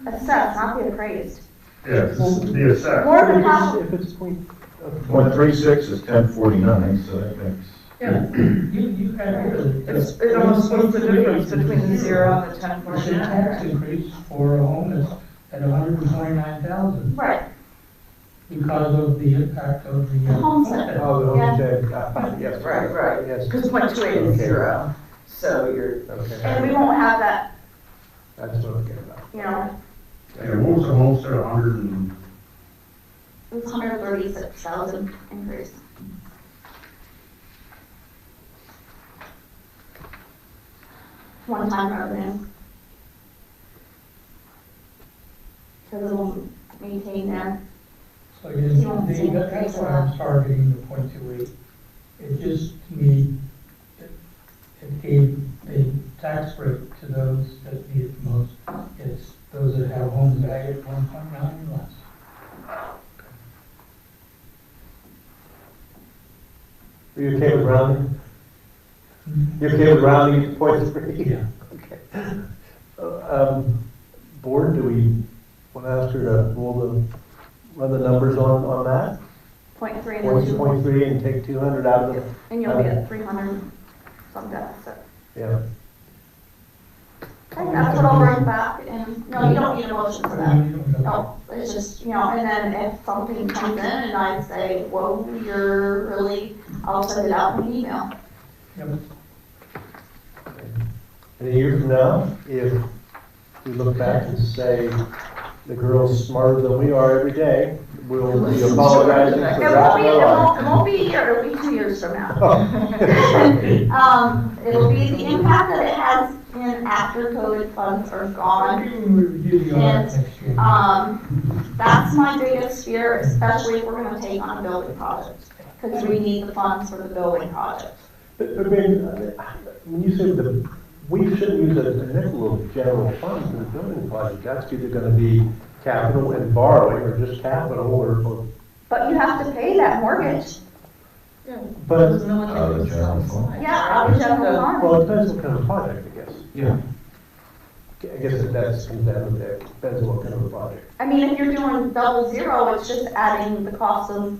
assessed, not the appraised. Yes, the assess. More than half, If it's point. 0.36 is 1049, so that makes. Yeah, you had here. It almost what's the difference between the 0 and the The tax 1049? increase for a home is at 129,000 right, because of the impact of the. Homestead. Oh, the Yeah. homestead, yes. Right. Yes. Because 0.28 is 0, so you're. Okay, and we won't have that, that's what I'm getting about. you know, And what was the homestead, 100 and, it was 136,000 increase. One-time revenue. Because it'll maintain there. So that's why I'm targeting the 0.28. It just, to me, it gave a tax break to those that need it most. It's those that have homes valued at 1.9 or less. Are you okay with rounding? You okay with rounding to 0.3? Yeah. Okay. Board, do we want Want to ask her to run the numbers on that? 0.3 and then 2. 0.3 and take 200 out of the, And you'll be at 300 some deficit. yeah. And that's what I'll bring back, and, no, you don't need a motion for that. No, it's just, and then if something comes in and I say, whoa, you're really, I'll send it out in an email. And a year from now, if we look back and say, the girl's smarter than we are every day, we'll be apologizing for that. It won't be a year, it'll be 2 years from now. It'll be the impact that it has in after COVID funds are gone. And, that's my biggest fear, especially if we're gonna take on a building project, because we need the funds for the building project. But I mean, when you say we shouldn't use a nickel of general funds for the building project, that's either gonna be capital and borrowing, or just capital, or. But you have to pay that mortgage. But, the general fund. Yeah, out of general fund. well, it depends what kind of project, I guess. Yeah. I guess that's comes down to that, depends on what kind of a project. I mean, if you're doing 00, it's just adding the cost of,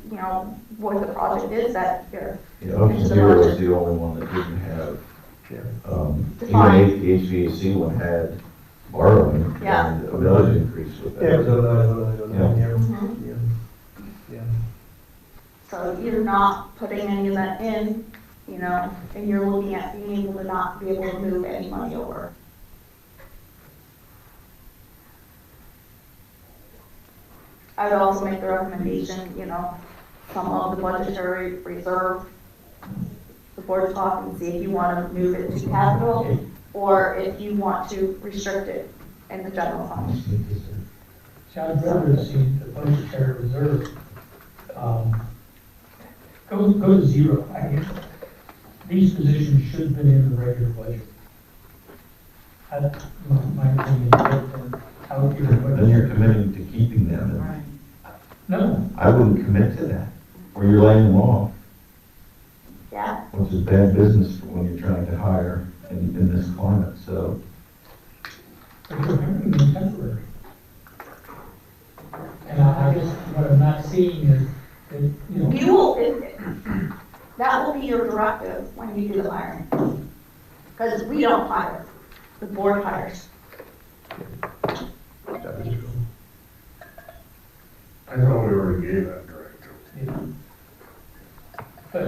what the project is that you're. Ocean Zero is the only one that didn't have, even the HVAC one had borrowing Yeah. and a millage increase with that. Yeah, yeah. Mhm. Yeah. So you're not putting any of that in, and you're looking at being able to not be able to move any money over. I would also make the recommendation, some of the budgetary reserve, the board talk and see if you want to move it to capital, or if you want to restrict it in the general fund. So I'd rather see the budgetary reserve, go to 0. I mean, these positions should have been in the regular budget. That's my opinion. Then you're committing to keeping them. Right. No, I wouldn't commit to that, or you're laying them off, Yeah, which is bad business when you're trying to hire in this climate, so. but you're hiring them temporary. And I guess what I'm not seeing is that, you will, that will be your directive when you do the hiring. Because we don't hire, the board hires. That is true. I thought we already gave that directive. but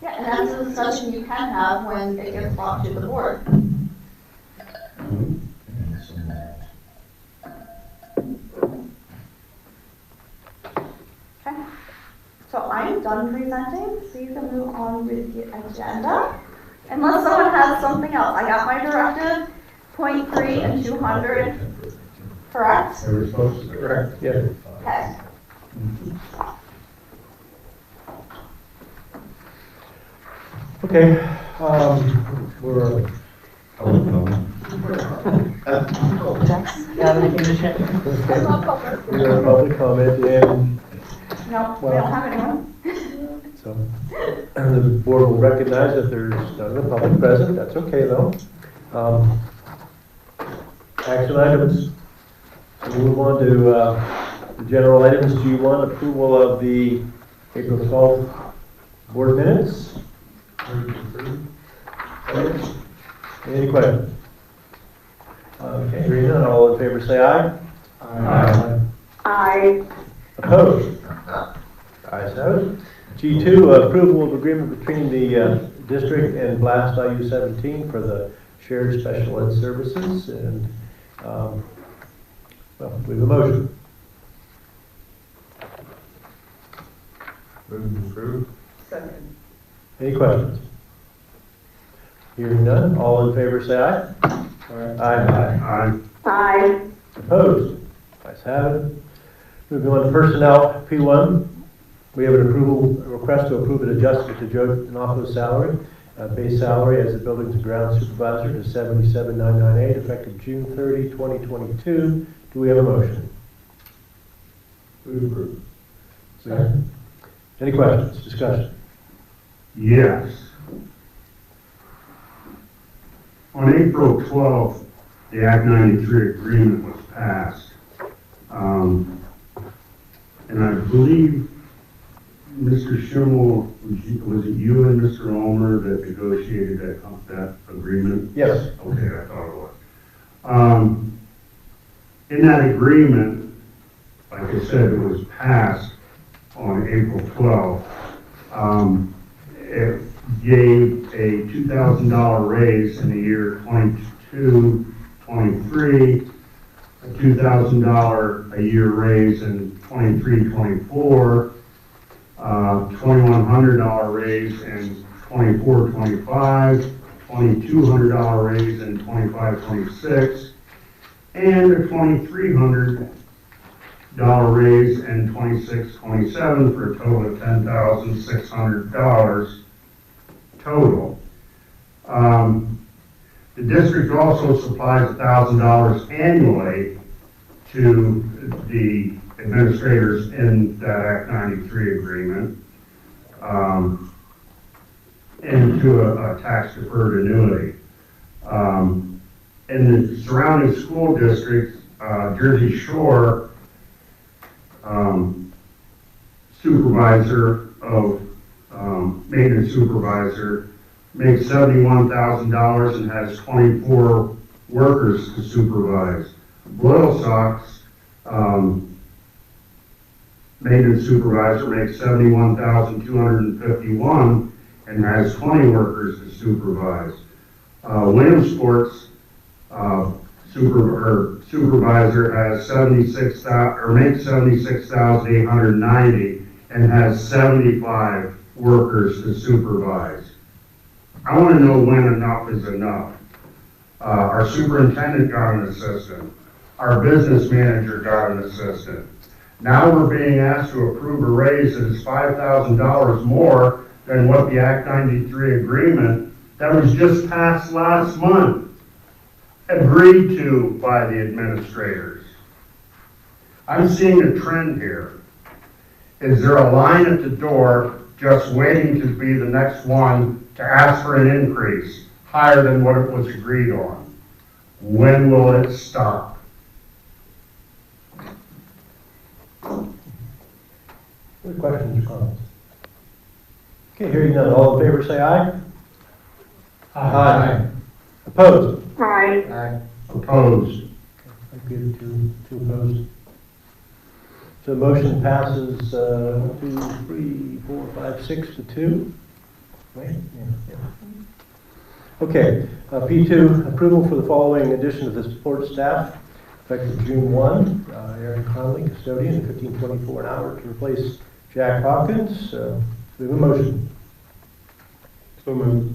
Yeah, and that's a discussion you can have when it gets brought to the board. Okay, so I'm done presenting, so you can move on with the agenda. Unless someone has something else, I got my directive, 0.3 and 200, correct? They were supposed to. Correct, yeah. Okay. Okay, we're, we have public comment, and No, we don't have anyone. so, and the board will recognize that there's none of the public present, that's okay though. Action items, so we move on to, the general items. G1, approval of the April 12th board minutes. Any questions? Okay, hearing none, all in favor say aye. Aye. I, Opposed? Ayes have it. G2, approval of agreement between the district and Blast IU-17 for the shared special ed services, and, well, we have a motion. Move to approve. Second. Any questions? Hearing none, all in favor say aye. Aye. I, Opposed? Ayes have it. Moving on to personnel, P1, we have an approval, a request to approve an adjustment to Joe D'Onofrio's salary. Base salary as a buildings and grounds supervisor is $77,998, effective June 30, 2022. Do we have a motion? Move to approve. Any questions, discussion? Yes. On April 12th, the Act 93 agreement was passed. And I believe, Mr. Schimmel, was it you and Mr. Ulmer that negotiated that agreement? Yes. Okay, I thought it was. In that agreement, like I said, it was passed on April 12th. It gave a $2,000 raise in the year 22, 23, a $2,000 a year raise in 23, 24, $2,100 raise in 24, 25, $2,200 raise in 25, 26, and a $2,300 raise in 26, 27 for a total of $10,600 total. The district also supplies $1,000 annually to the administrators in that Act 93 agreement, and to a tax deferred annuity. In the surrounding school districts, Jersey Shore supervisor of maintenance supervisor makes $71,000 and has 24 workers to supervise. Loyalsock's maintenance supervisor makes $71,251 and has 20 workers to supervise. Williamsport's supervisor has makes $76,890 and has 75 workers to supervise. I want to know when enough is enough. Our superintendent got an assistant. Our business manager got an assistant. Now we're being asked to approve a raise that is $5,000 more than what the Act 93 agreement that was just passed last month agreed to by the administrators. I'm seeing a trend here. Is there a line at the door just waiting to be the next one to ask for an increase higher than what it was agreed on? When will it stop? Any questions or comments? Okay, hearing none, all in favor say aye. Aye. Opposed? Aye. Opposed? Good, two opposed. So the motion passes 1, 2, 3, 4, 5, 6 to 2. Wait, yeah. Okay, P2, approval for the following addition to the support staff, effective June 1. Aaron Conley, custodian, $15.24 an hour to replace Jack Hawkins. We have a motion. So moved.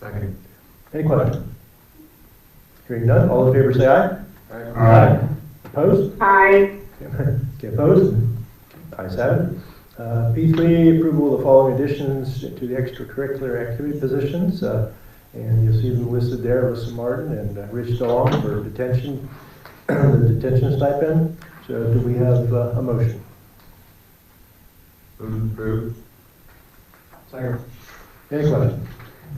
Second. Any questions? Hearing none, all in favor say aye. Aye. Opposed? Aye. Okay, opposed? Ayes have it. P3, approval of the following additions to the extracurricular activity positions. And you'll see them listed there, Alyssa Martin and Rich Dong for detention, the detention stipend. So do we have a motion? Approved. Second. Any questions?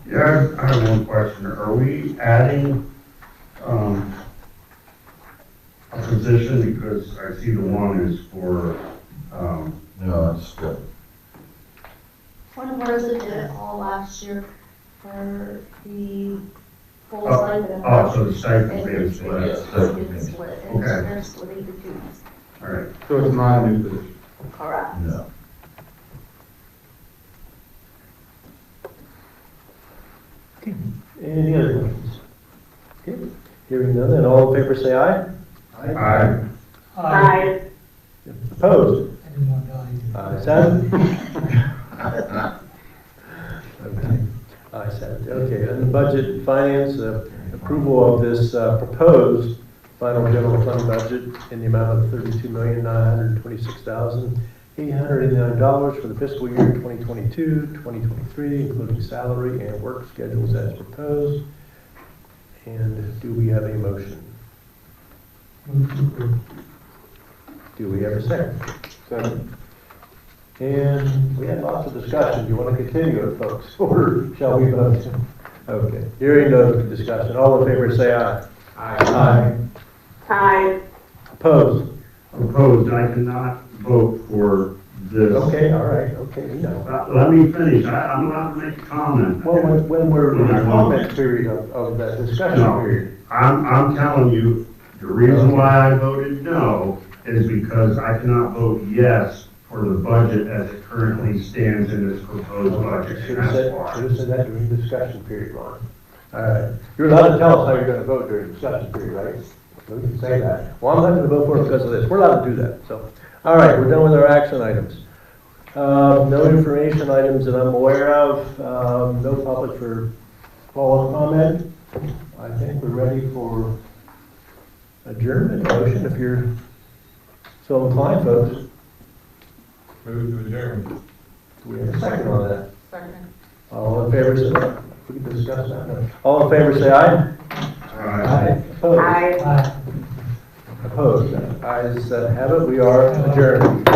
Yeah, I have one question. Are we adding a position, because I see the one is for, No, that's good. One of ours that did it all last year for the full Oh, stipend. so the stipend being It's split. it's split, and Okay. they're splitting the two. All right. So it's not a new position. Correct. No. Any other questions? Okay, hearing none, then all in favor say aye. Aye. Aye. Opposed? Anyone die? Ayes have it. Okay, ayes have it. Okay, and the budget and finance, approval of this proposed final general fund budget in the amount of $32,926,889 for the fiscal year 2022-2023, including salary and work schedules as proposed. And do we have a motion? Move to approve. Do we have a second? Second. And we had lots of discussion. Do you want to continue it, folks? Or shall we vote? Okay. Hearing no discussion. All in favor say aye. Aye. Aye. Opposed? Opposed, I cannot vote for this. Okay, all right, okay, we know. Let me finish, I'm allowed to make a comment. Well, when we're in the comment period of that discussion No, period. I'm telling you, the reason why I voted no is because I cannot vote yes for the budget as it currently stands in this proposed budget. Should And have that's why. said that during the discussion period, Ron. All right. You're allowed to tell us how you're gonna vote during the discussion period, right? We can say that. Well, I'm not gonna vote for it because of this. We're allowed to do that, so. All right, we're done with our action items. No information items that I'm aware of, no public for follow-up comment. I think we're ready for adjournment motion if you're so inclined, folks. Move to adjourn. Do we have a second on that? Second. All in favor, say, we can discuss that now. All in favor, say aye. Aye. Opposed? Aye. Opposed? Ayes have it, we are adjourned.